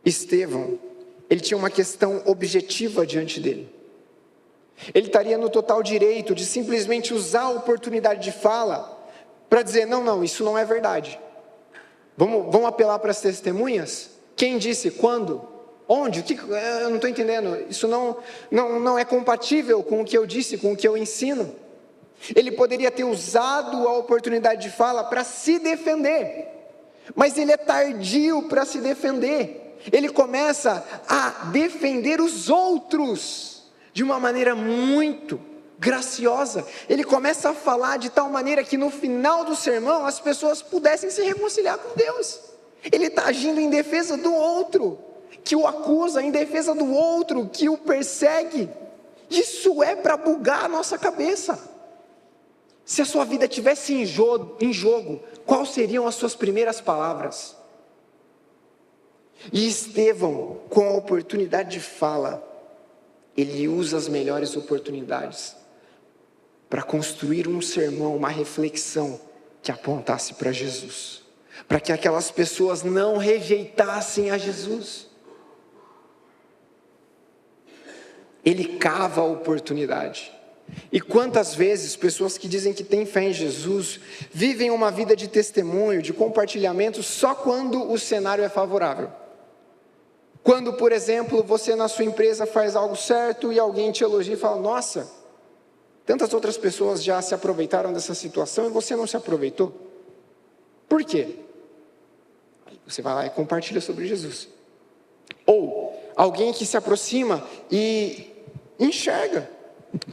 Estevão, ele tinha uma questão objetiva diante dele. Ele estaria no total direito de simplesmente usar a oportunidade de fala para dizer, não, isso não é verdade. Vamos apelar para as testemunhas? Quem disse, quando, onde, eu não estou entendendo, isso não é compatível com o que eu disse, com o que eu ensino. Ele poderia ter usado a oportunidade de fala para se defender, mas ele é tardio para se defender. Ele começa a defender os outros de uma maneira muito graciosa. Ele começa a falar de tal maneira que no final do sermão as pessoas pudessem se reconciliar com Deus. Ele está agindo em defesa do outro, que o acusa, em defesa do outro, que o persegue. Isso é para bugar a nossa cabeça. Se a sua vida estivesse em jogo, quais seriam as suas primeiras palavras? E Estevão, com a oportunidade de fala, ele usa as melhores oportunidades para construir um sermão, uma reflexão que apontasse para Jesus, para que aquelas pessoas não rejeitassem a Jesus. Ele cava a oportunidade. E quantas vezes pessoas que dizem que têm fé em Jesus vivem uma vida de testemunho, de compartilhamento só quando o cenário é favorável. Quando, por exemplo, você na sua empresa faz algo certo e alguém te elogia e fala, nossa, tantas outras pessoas já se aproveitaram dessa situação e você não se aproveitou. Por quê? Aí você vai lá e compartilha sobre Jesus. Ou alguém que se aproxima e enxerga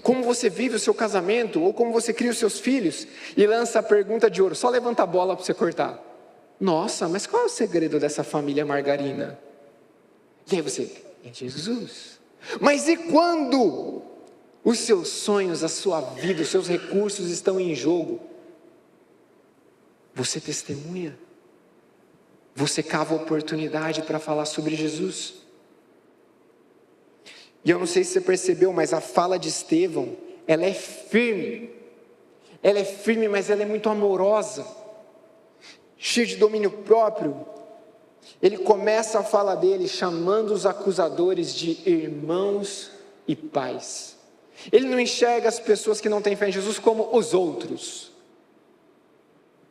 como você vive o seu casamento, ou como você cria os seus filhos, e lança a pergunta de ouro, só levanta a bola para você cortar. Nossa, mas qual é o segredo dessa família margarina? E aí você, é Jesus. Mas e quando os seus sonhos, a sua vida, os seus recursos estão em jogo? Você testemunha? Você cava a oportunidade para falar sobre Jesus? E eu não sei se você percebeu, mas a fala de Estevão, ela é firme. Ela é firme, mas ela é muito amorosa. Cheia de domínio próprio. Ele começa a fala dele chamando os acusadores de irmãos e pais. Ele não enxerga as pessoas que não têm fé em Jesus como os outros.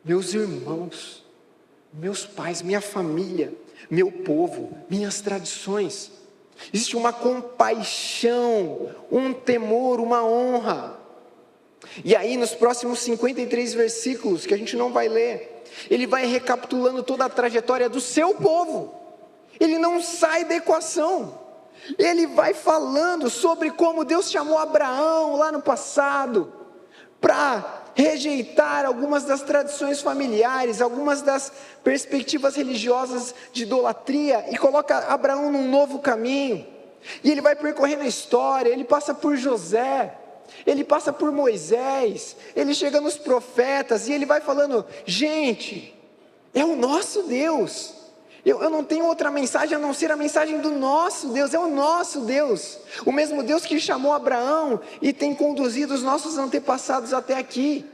Meus irmãos, meus pais, minha família, meu povo, minhas tradições. Existe uma compaixão, um temor, uma honra. E aí nos próximos 53 versículos, que a gente não vai ler, ele vai recapitulando toda a trajetória do seu povo. Ele não sai da equação. Ele vai falando sobre como Deus chamou Abraão lá no passado, para rejeitar algumas das tradições familiares, algumas das perspectivas religiosas de idolatria, e coloca Abraão num novo caminho. E ele vai percorrendo a história, ele passa por José, ele passa por Moisés, ele chega nos profetas, e ele vai falando, gente, é o nosso Deus, Eu não tenho outra mensagem a não ser a mensagem do nosso Deus, é o nosso Deus. O mesmo Deus que chamou Abraão e tem conduzido os nossos antepassados até aqui.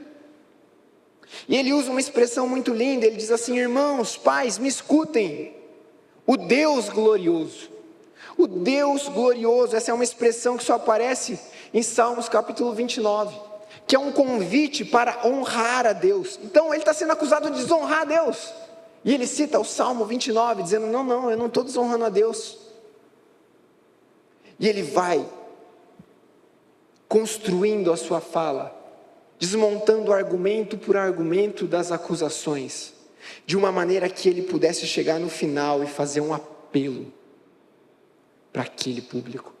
E ele usa uma expressão muito linda, ele diz assim: irmãos, pais, me escutem. O Deus glorioso. O Deus glorioso, essa é uma expressão que só aparece em Salmos capítulo 29, que é um convite para honrar a Deus. Então ele está sendo acusado de desonrar a Deus. E ele cita o Salmo 29, dizendo: não, eu não estou desonrando a Deus. E ele vai construindo a sua fala, desmontando argumento por argumento das acusações, de uma maneira que ele pudesse chegar no final e fazer um apelo para aquele público.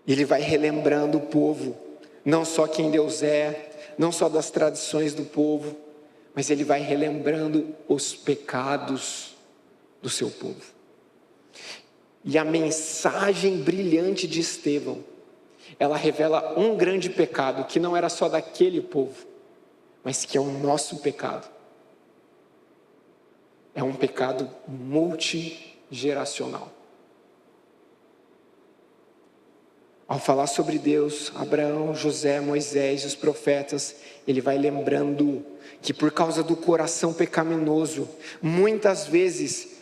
Ele vai relembrando o povo, não só quem Deus é, não só das tradições do povo, mas ele vai relembrando os pecados do seu povo. E a mensagem brilhante de Estevão, ela revela um grande pecado, que não era só daquele povo, mas que é o nosso pecado. É um pecado multigeracional. Ao falar sobre Deus, Abraão, José, Moisés e os profetas, ele vai lembrando que por causa do coração pecaminoso, muitas vezes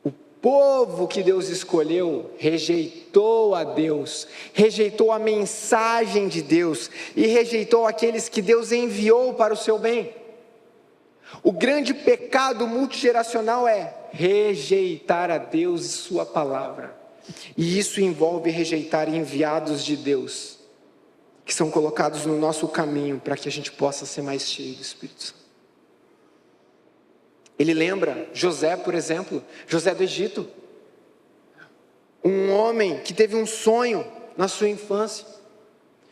o povo que Deus escolheu rejeitou a Deus, rejeitou a mensagem de Deus e rejeitou aqueles que Deus enviou para o seu bem. O grande pecado multigeracional é rejeitar a Deus e sua palavra. E isso envolve rejeitar enviados de Deus, que são colocados no nosso caminho para que a gente possa ser mais cheio do Espírito Santo. Ele lembra José, por exemplo, José do Egito, um homem que teve um sonho na sua infância,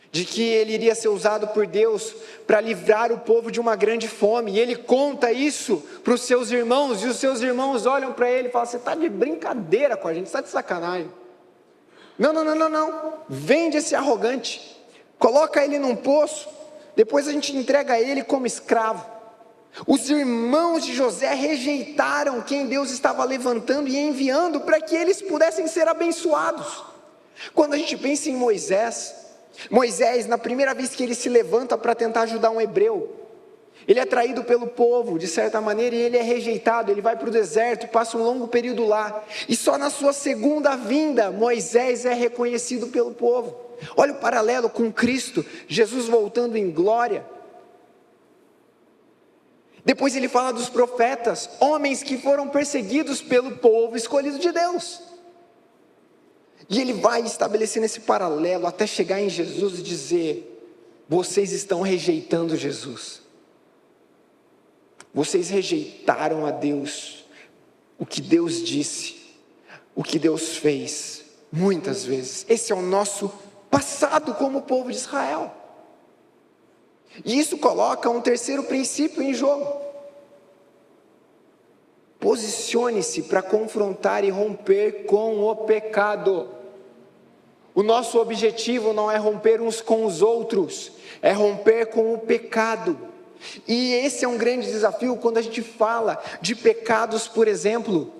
de que ele iria ser usado por Deus para livrar o povo de uma grande fome, e ele conta isso para os seus irmãos, e os seus irmãos olham para ele e falam: você está de brincadeira com a gente, você está de sacanagem. Não, vende esse arrogante, coloca ele num poço, depois a gente entrega ele como escravo. Os irmãos de José rejeitaram quem Deus estava levantando e enviando para que eles pudessem ser abençoados. Quando a gente pensa em Moisés, na primeira vez que ele se levanta para tentar ajudar um hebreu, ele é traído pelo povo, de certa maneira, e ele é rejeitado, ele vai para o deserto, passa um longo período lá, e só na sua segunda vinda, Moisés é reconhecido pelo povo. Olha o paralelo com Cristo, Jesus voltando em glória. Depois ele fala dos profetas, homens que foram perseguidos pelo povo escolhido de Deus. E ele vai estabelecendo esse paralelo até chegar em Jesus e dizer: vocês estão rejeitando Jesus. Vocês rejeitaram a Deus, o que Deus disse, o que Deus fez, muitas vezes. Esse é o nosso passado como povo de Israel. E isso coloca um terceiro princípio em jogo. Posicione-se para confrontar e romper com o pecado. O nosso objetivo não é romper uns com os outros, é romper com o pecado. E esse é um grande desafio quando a gente fala de pecados, por exemplo,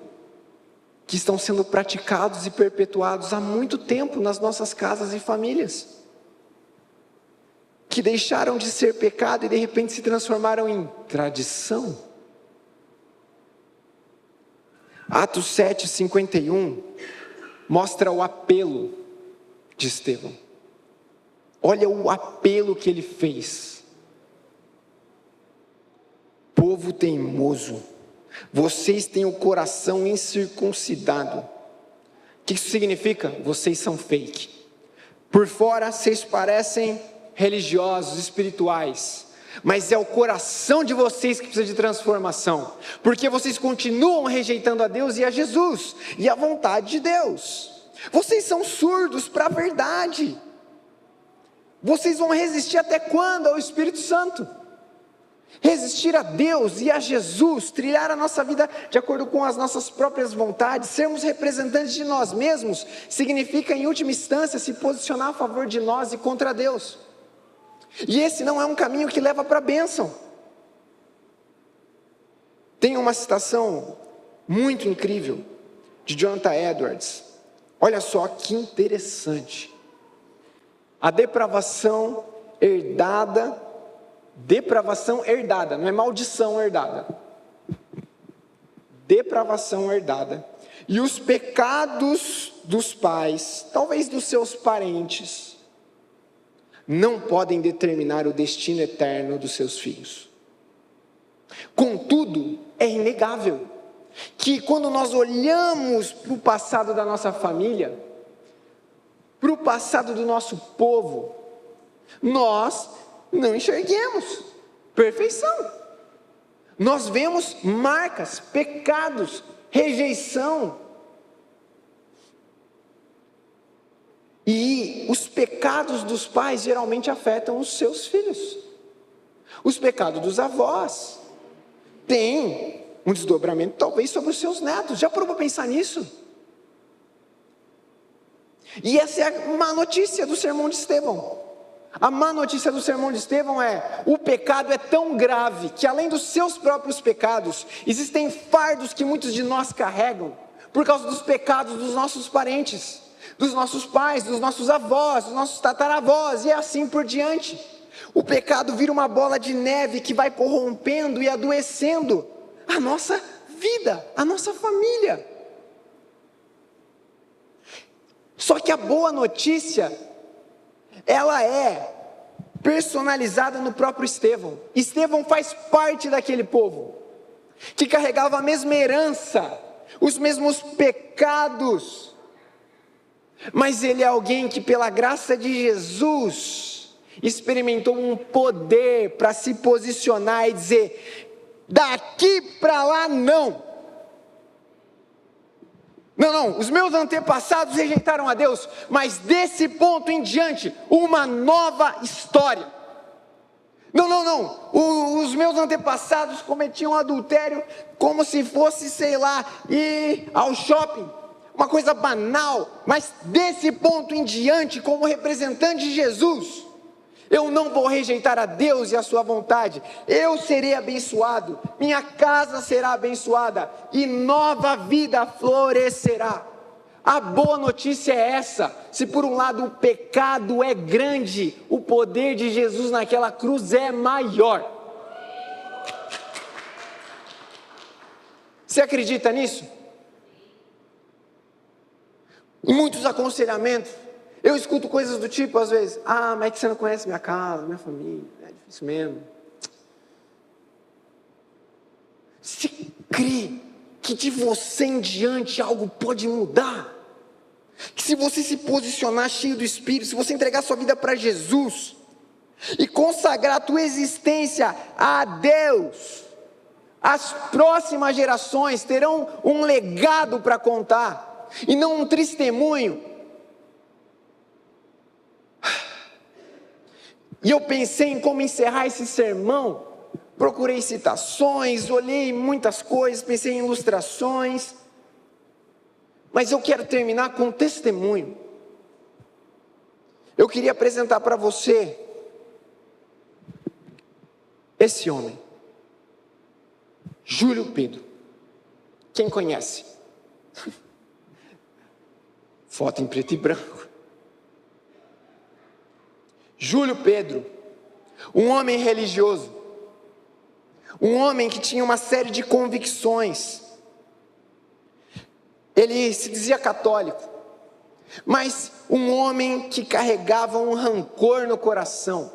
que estão sendo praticados e perpetuados há muito tempo nas nossas casas e famílias, que deixaram de ser pecado e de repente se transformaram em tradição. Atos 7:51 mostra o apelo de Estevão. Olha o apelo que ele fez. Povo teimoso, vocês têm o coração incircuncidado. O que isso significa? Vocês são fake. Por fora vocês parecem religiosos, espirituais, mas é o coração de vocês que precisa de transformação, porque vocês continuam rejeitando a Deus e a Jesus, e a vontade de Deus. Vocês são surdos para a verdade. Vocês vão resistir até quando ao Espírito Santo? Resistir a Deus e a Jesus, trilhar a nossa vida de acordo com as nossas próprias vontades, sermos representantes de nós mesmos, significa em última instância se posicionar a favor de nós e contra Deus. E esse não é um caminho que leva para a bênção. Tem uma citação muito incrível de Jonathan Edwards. Olha só que interessante. A depravação herdada, não é maldição herdada. Depravação herdada. E os pecados dos pais, talvez dos seus parentes, não podem determinar o destino eterno dos seus filhos. Contudo, é inegável que quando nós olhamos para o passado da nossa família, para o passado do nosso povo, nós não enxerguemos perfeição. Nós vemos marcas, pecados, rejeição. E os pecados dos pais geralmente afetam os seus filhos. Os pecados dos avós têm um desdobramento talvez sobre os seus netos. Já parou para pensar nisso? E essa é a má notícia do sermão de Estevão. A má notícia do sermão de Estevão é: o pecado é tão grave que além dos seus próprios pecados, existem fardos que muitos de nós carregam por causa dos pecados dos nossos parentes, dos nossos pais, dos nossos avós, dos nossos tataravós e assim por diante. O pecado vira uma bola de neve que vai corrompendo e adoecendo a nossa vida, a nossa família. Só que a boa notícia, ela é personalizada no próprio Estevão. Estevão faz parte daquele povo que carregava a mesma herança, os mesmos pecados, mas ele é alguém que pela graça de Jesus experimentou um poder para se posicionar e dizer: daqui para lá não. Não, os meus antepassados rejeitaram a Deus, mas desse ponto em diante, uma nova história. Não, os meus antepassados cometiam adultério como se fosse, sei lá, ir ao shopping, uma coisa banal, mas desse ponto em diante, como representante de Jesus, eu não vou rejeitar a Deus e a sua vontade, eu serei abençoado, minha casa será abençoada, e nova vida florescerá. A boa notícia é essa: se por um lado o pecado é grande, o poder de Jesus naquela cruz é maior. Você acredita nisso? Em muitos aconselhamentos, eu escuto coisas do tipo, às vezes: mas é que você não conhece minha casa, minha família, é difícil mesmo. Você crê que de você em diante algo pode mudar? Que se você se posicionar cheio do Espírito, se você entregar sua vida para Jesus, e consagrar a tua existência a Deus, as próximas gerações terão um legado para contar, e não um testemunho. E eu pensei em como encerrar esse sermão, procurei citações, olhei muitas coisas, pensei em ilustrações, mas eu quero terminar com um testemunho. Eu queria apresentar para você esse homem, Júlio Pedro. Quem conhece? Foto em preto e branco. Júlio Pedro, um homem religioso, um homem que tinha uma série de convicções. Ele se dizia católico, mas um homem que carregava um rancor no coração,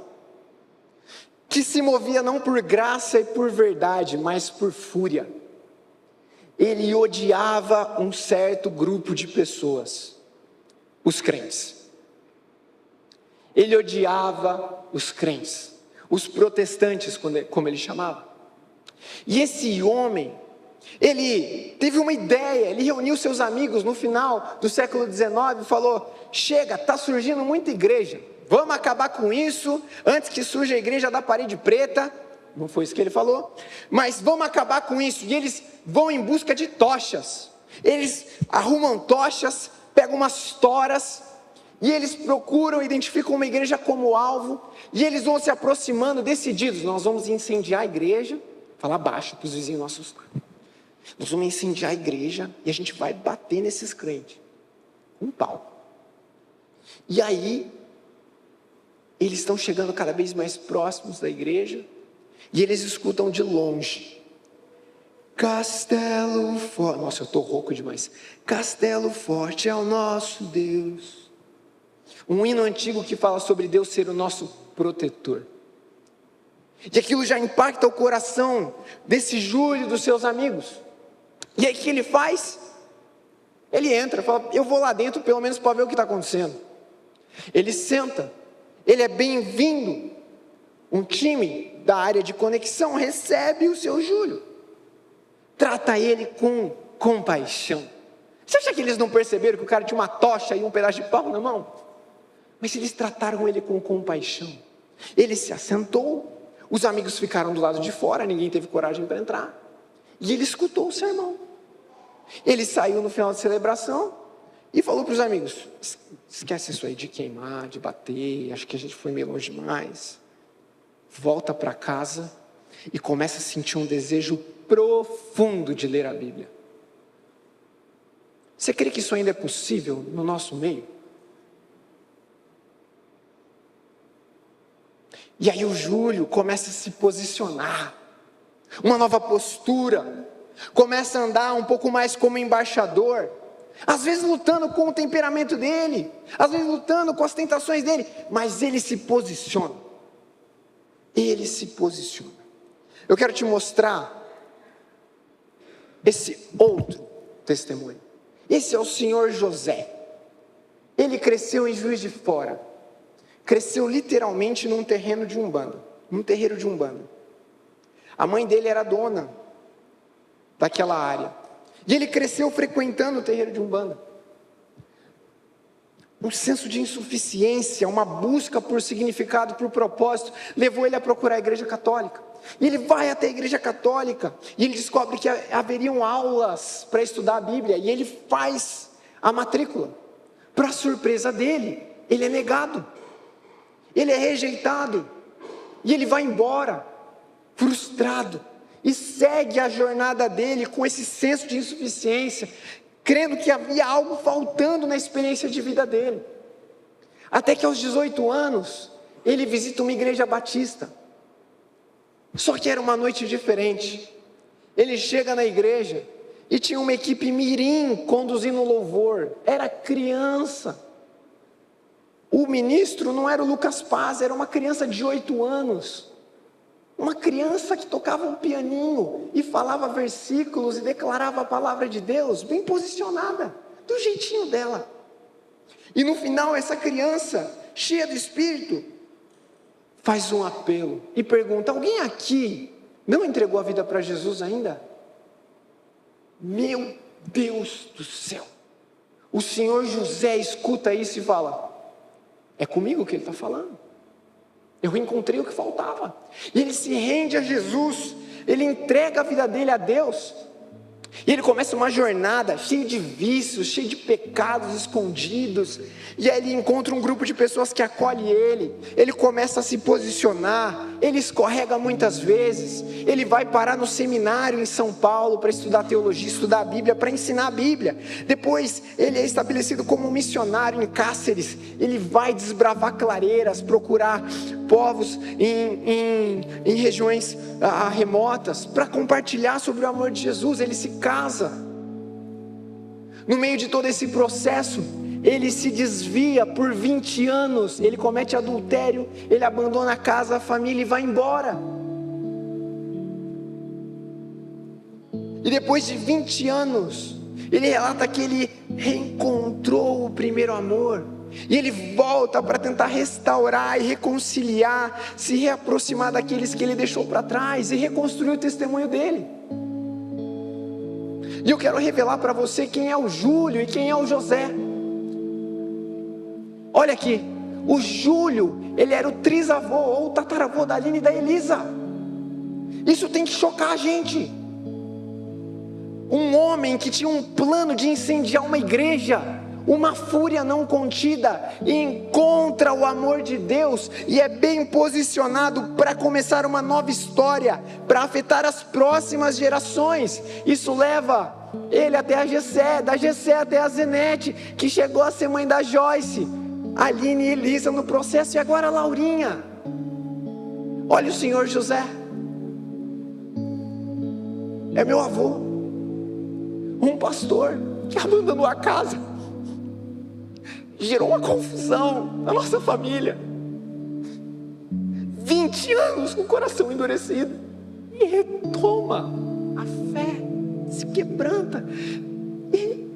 que se movia não por graça e por verdade, mas por fúria. Ele odiava um certo grupo de pessoas, os crentes. Ele odiava os crentes, os protestantes, como ele chamava. E esse homem, ele teve uma ideia, ele reuniu seus amigos no final do século XIX e falou: chega, está surgindo muita igreja, vamos acabar com isso, antes que surja a igreja da parede preta. Não foi isso que ele falou, mas vamos acabar com isso. E eles vão em busca de tochas, eles arrumam tochas, pegam umas toras, e eles procuram, identificam uma igreja como alvo, e eles vão se aproximando decididos: nós vamos incendiar a igreja, Fala baixo para os vizinhos não assustar. Nós vamos incendiar a igreja e a gente vai bater nesses crentes. Um pau. E aí, eles estão chegando cada vez mais próximos da igreja e eles escutam de longe: Castelo Forte. Nossa, eu estou rouco demais. Castelo Forte é o nosso Deus. Um hino antigo que fala sobre Deus ser o nosso protetor. E aquilo já impacta o coração desse Júlio e dos seus amigos. E aí o que ele faz? Ele entra, fala: eu vou lá dentro pelo menos para ver o que está acontecendo. Ele senta, ele é bem-vindo. Um time da área de conexão recebe o seu Júlio, trata ele com compaixão. Você acha que eles não perceberam que o cara tinha uma tocha e um pedaço de pau na mão? Mas eles trataram ele com compaixão. Ele se assentou, os amigos ficaram do lado de fora, ninguém teve coragem para entrar, e ele escutou o sermão. Ele saiu no final da celebração e falou para os amigos: esquece isso aí de queimar, de bater, acho que a gente foi meio longe demais. Volta para casa e começa a sentir um desejo profundo de ler a Bíblia. Você crê que isso ainda é possível no nosso meio? E aí o Júlio começa a se posicionar, uma nova postura, começa a andar um pouco mais como embaixador, às vezes lutando com o temperamento dele, às vezes lutando com as tentações dele, mas ele se posiciona. Ele se posiciona. Eu quero te mostrar esse outro testemunho. Esse é o senhor José. Ele cresceu em Juiz de Fora. Cresceu literalmente num terreno de Umbanda, num terreiro de Umbanda. A mãe dele era dona daquela área. E ele cresceu frequentando o terreiro de Umbanda. Um senso de insuficiência, uma busca por significado, por propósito, levou ele a procurar a igreja católica. E ele vai até a igreja católica, e ele descobre que haveriam aulas para estudar a Bíblia, e ele faz a matrícula. Para surpresa dele, ele é negado. Ele é rejeitado, e ele vai embora, frustrado, e segue a jornada dele com esse senso de insuficiência, crendo que havia algo faltando na experiência de vida dele. Até que aos 18 anos, ele visita uma igreja batista. Só que era uma noite diferente. Ele chega na igreja, e tinha uma equipe mirim conduzindo o louvor, era criança. O ministro não era o Lucas Paz, era uma criança de 8 anos. Uma criança que tocava um pianinho e falava versículos e declarava a palavra de Deus, bem posicionada, do jeitinho dela. E no final, essa criança, cheia do Espírito, faz um apelo e pergunta: alguém aqui não entregou a vida para Jesus ainda? Meu Deus do céu! O senhor José escuta isso e fala: é comigo que ele está falando. Eu encontrei o que faltava. E ele se rende a Jesus. Ele entrega a vida dele a Deus. E ele começa uma jornada cheia de vícios, cheia de pecados escondidos. E aí ele encontra um grupo de pessoas que acolhe ele. Ele começa a se posicionar. Ele escorrega muitas vezes. Ele vai parar no seminário em São Paulo para estudar teologia, estudar a Bíblia, para ensinar a Bíblia. Depois ele é estabelecido como missionário em Cáceres. Ele vai desbravar clareiras, procurar povos em regiões remotas, para compartilhar sobre o amor de Jesus. Ele se casa. No meio de todo esse processo, ele se desvia por 20 anos, ele comete adultério, ele abandona a casa, a família e vai embora. E depois de 20 anos, ele relata que ele reencontrou o primeiro amor. E ele volta para tentar restaurar e reconciliar, se reaproximar daqueles que ele deixou para trás e reconstruir o testemunho dele. E eu quero revelar para você quem é o Júlio e quem é o José. Olha aqui, o Júlio, ele era o trisavô ou o tataravô da Aline e da Elisa. Isso tem que chocar a gente. Um homem que tinha um plano de incendiar uma igreja, uma fúria não contida, encontra o amor de Deus e é bem posicionado para começar uma nova história, para afetar as próximas gerações. Isso leva ele até a Gessé, da Gessé até a Zenete, que chegou a ser mãe da Joyce, Aline e Elisa no processo, e agora a Laurinha. Olha o senhor José, é meu avô, um pastor que abandonou a casa, gerou uma confusão na nossa família, 20 anos com o coração endurecido, e retoma a fé, se quebranta, e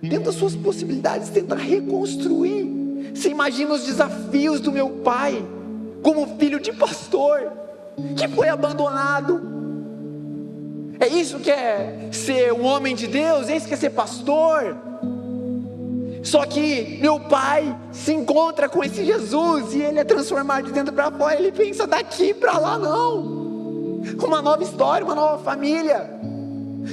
dentro das suas possibilidades tenta reconstruir. Você imagina os desafios do meu pai, como filho de pastor, que foi abandonado. É isso que é ser um homem de Deus, é isso que é ser pastor. Só que meu pai se encontra com esse Jesus e ele é transformado de dentro para fora. Ele pensa, daqui para lá não, uma nova história, uma nova família.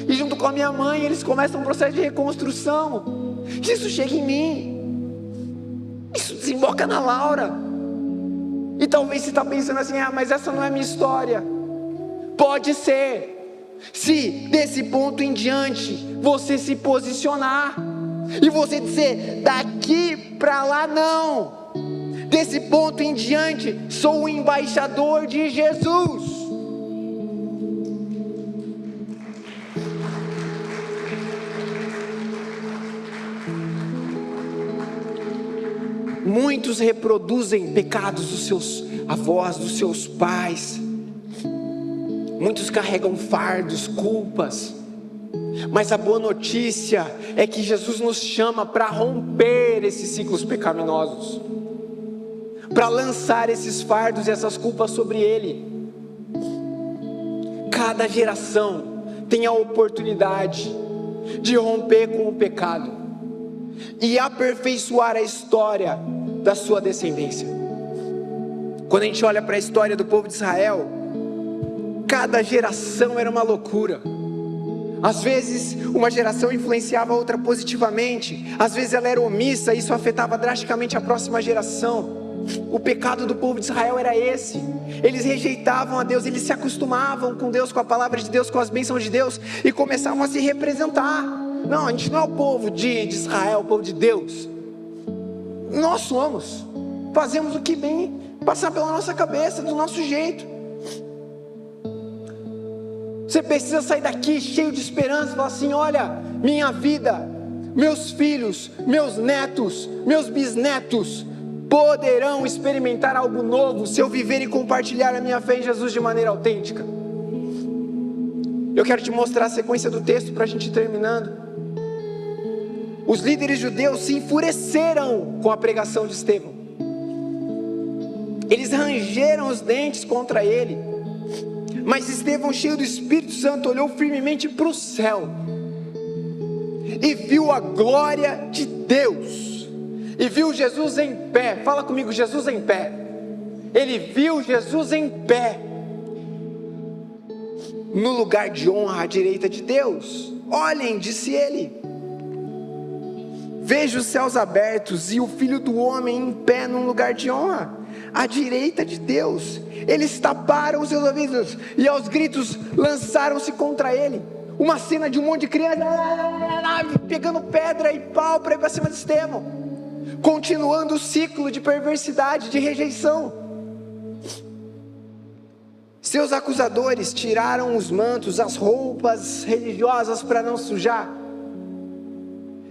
E junto com a minha mãe eles começam um processo de reconstrução. Isso chega em mim, isso desemboca na Laura. E talvez você está pensando assim, mas essa não é a minha história. Pode ser, se desse ponto em diante você se posicionar e você dizer, daqui para lá não, desse ponto em diante sou o embaixador de Jesus. Muitos reproduzem pecados dos seus avós, dos seus pais. Muitos carregam fardos, culpas. Mas a boa notícia é que Jesus nos chama para romper esses ciclos pecaminosos, para lançar esses fardos e essas culpas sobre Ele. Cada geração tem a oportunidade de romper com o pecado e aperfeiçoar a história da sua descendência. Quando a gente olha para a história do povo de Israel, cada geração era uma loucura. Às vezes uma geração influenciava a outra positivamente, às vezes ela era omissa, e isso afetava drasticamente a próxima geração. O pecado do povo de Israel era esse: eles rejeitavam a Deus, eles se acostumavam com Deus, com a palavra de Deus, com as bênçãos de Deus, e começavam a se representar. Não, a gente não é o povo de Israel, o povo de Deus. Nós somos, fazemos o que bem passar pela nossa cabeça, do nosso jeito. Você precisa sair daqui cheio de esperança e falar assim, olha, minha vida, meus filhos, meus netos, meus bisnetos poderão experimentar algo novo se eu viver e compartilhar a minha fé em Jesus de maneira autêntica. Eu quero te mostrar a sequência do texto para a gente ir terminando. Os líderes judeus se enfureceram com a pregação de Estevão. Eles rangeram os dentes contra ele. Mas Estevão, cheio do Espírito Santo, olhou firmemente para o céu e viu a glória de Deus, e viu Jesus em pé. Fala comigo, Jesus em pé. Ele viu Jesus em pé, no lugar de honra à direita de Deus. Olhem, disse ele, vejo os céus abertos e o Filho do Homem em pé num lugar de honra, à direita de Deus. Eles taparam os seus ouvidos e aos gritos lançaram-se contra ele. Uma cena de um monte de criança pegando pedra e pau para ir para cima de Estevão, continuando o ciclo de perversidade, de rejeição. Seus acusadores tiraram os mantos, as roupas religiosas para não sujar.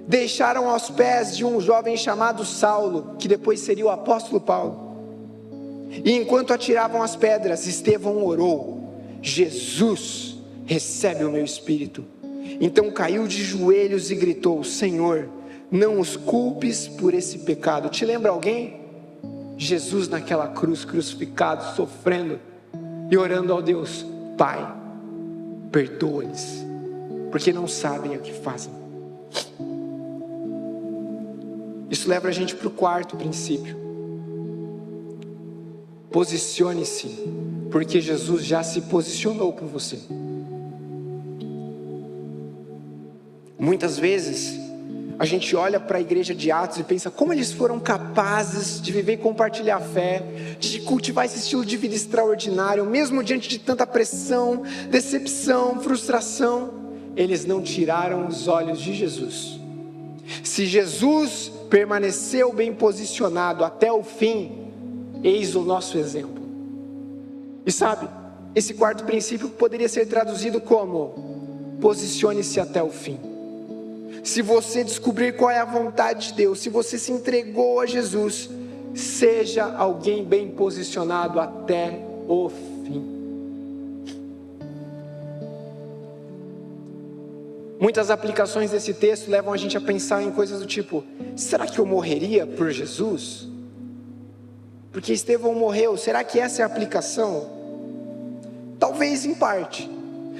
Deixaram aos pés de um jovem chamado Saulo, que depois seria o apóstolo Paulo. E enquanto atiravam as pedras, Estevão orou: Jesus, recebe o meu espírito. Então caiu de joelhos e gritou: Senhor, não os culpes por esse pecado. Te lembra alguém? Jesus naquela cruz, crucificado, sofrendo e orando ao Deus: Pai, perdoa-lhes, porque não sabem o que fazem. Isso leva a gente para o quarto princípio. Posicione-se, porque Jesus já se posicionou por você. Muitas vezes, A gente olha para a igreja de Atos e pensa como eles foram capazes de viver e compartilhar a fé, de cultivar esse estilo de vida extraordinário, mesmo diante de tanta pressão, decepção, frustração. Eles não tiraram os olhos de Jesus. Se Jesus permaneceu bem posicionado até o fim, eis o nosso exemplo. E sabe, esse quarto princípio poderia ser traduzido como: posicione-se até o fim. Se você descobrir qual é a vontade de Deus, se você se entregou a Jesus, seja alguém bem posicionado até o fim. Muitas aplicações desse texto levam a gente a pensar em coisas do tipo: será que eu morreria por Jesus? Porque Estevão morreu, será que essa é a aplicação? Talvez em parte,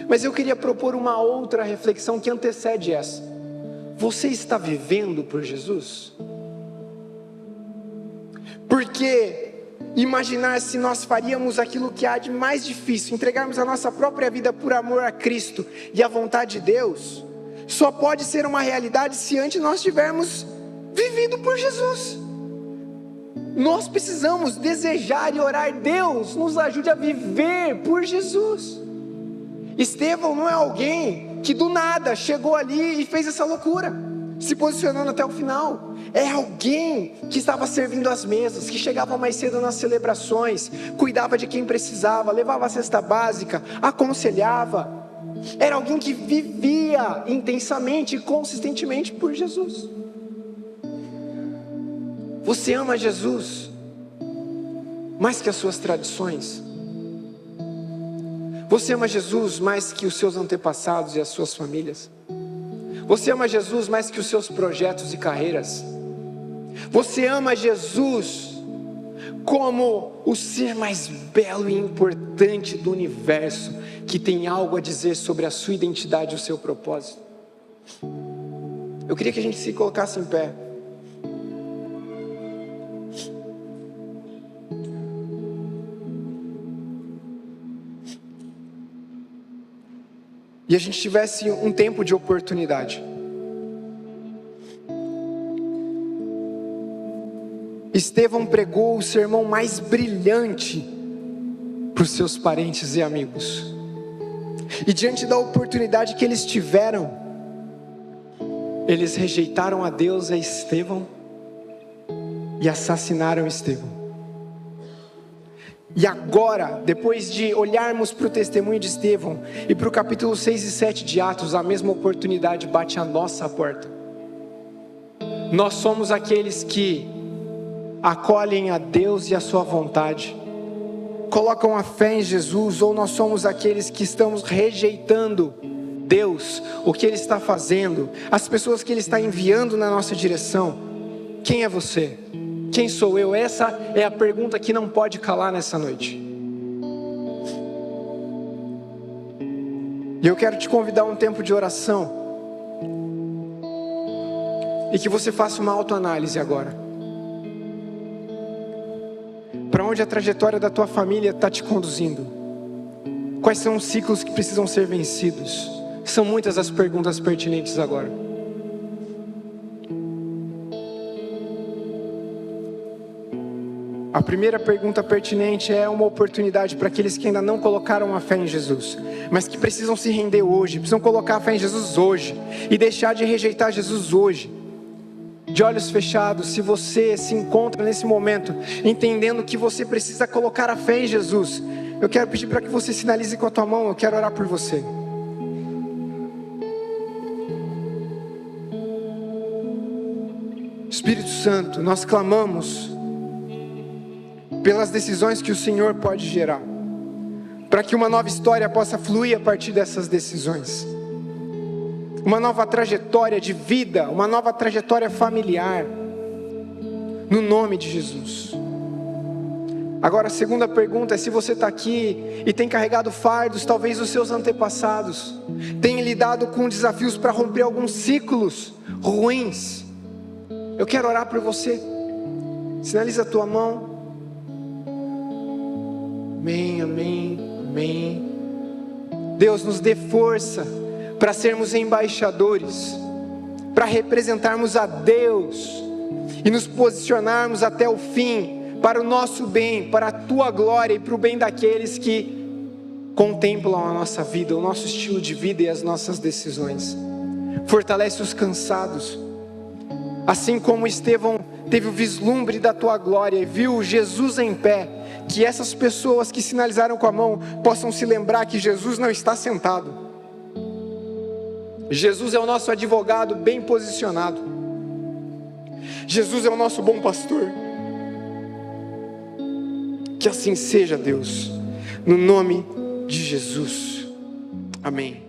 mas eu queria propor uma outra reflexão que antecede essa. Você está vivendo por Jesus? Porque imaginar se nós faríamos aquilo que há de mais difícil, entregarmos a nossa própria vida por amor a Cristo e à vontade de Deus, só pode ser uma realidade se antes nós tivermos vivido por Jesus. Nós precisamos desejar e orar: Deus nos ajude a viver por Jesus. Estevão não é alguém que do nada chegou ali e fez essa loucura, se posicionando até o final. É alguém que estava servindo as mesas, que chegava mais cedo nas celebrações, cuidava de quem precisava, levava a cesta básica, aconselhava. Era alguém que vivia intensamente e consistentemente por Jesus. Você ama Jesus mais que as suas tradições? Você ama Jesus mais que os seus antepassados e as suas famílias? Você ama Jesus mais que os seus projetos e carreiras? Você ama Jesus como o ser mais belo e importante do universo, que tem algo a dizer sobre a sua identidade e o seu propósito? Eu queria que a gente se colocasse em pé. E a gente tivesse um tempo de oportunidade. Estevão pregou o sermão mais brilhante para os seus parentes e amigos. E diante da oportunidade que eles tiveram, eles rejeitaram a Deus e a Estevão e assassinaram Estevão. E agora, depois de olharmos para o testemunho de Estevão e para o capítulo 6 e 7 de Atos, a mesma oportunidade bate à nossa porta. Nós somos aqueles que acolhem a Deus e a sua vontade, colocam a fé em Jesus, ou nós somos aqueles que estamos rejeitando Deus, o que Ele está fazendo, as pessoas que Ele está enviando na nossa direção? Quem é você? Quem sou eu? Essa é a pergunta que não pode calar nessa noite. E eu quero te convidar a um tempo de oração, e que você faça uma autoanálise agora. Para onde a trajetória da tua família está te conduzindo? Quais são os ciclos que precisam ser vencidos? São muitas as perguntas pertinentes agora. A primeira pergunta pertinente é uma oportunidade para aqueles que ainda não colocaram a fé em Jesus, mas que precisam se render hoje, precisam colocar a fé em Jesus hoje, e deixar de rejeitar Jesus hoje. De olhos fechados, se você se encontra nesse momento, entendendo que você precisa colocar a fé em Jesus, eu quero pedir para que você sinalize com a tua mão, eu quero orar por você. Espírito Santo, nós clamamos pelas decisões que o Senhor pode gerar, para que uma nova história possa fluir a partir dessas decisões, uma nova trajetória de vida, uma nova trajetória familiar, no nome de Jesus. Agora a segunda pergunta é: se você está aqui e tem carregado fardos, talvez os seus antepassados, tem lidado com desafios para romper alguns ciclos ruins, eu quero orar por você. Sinaliza a tua mão. Amém, amém, amém. Deus, nos dê força para sermos embaixadores, para representarmos a Deus e nos posicionarmos até o fim para o nosso bem, para a tua glória e para o bem daqueles que contemplam a nossa vida, o nosso estilo de vida e as nossas decisões. Fortalece os cansados, assim como Estevão teve o vislumbre da tua glória e viu Jesus em pé, que essas pessoas que sinalizaram com a mão possam se lembrar que Jesus não está sentado. Jesus é o nosso advogado bem posicionado. Jesus é o nosso bom pastor. Que assim seja, Deus, no nome de Jesus. Amém.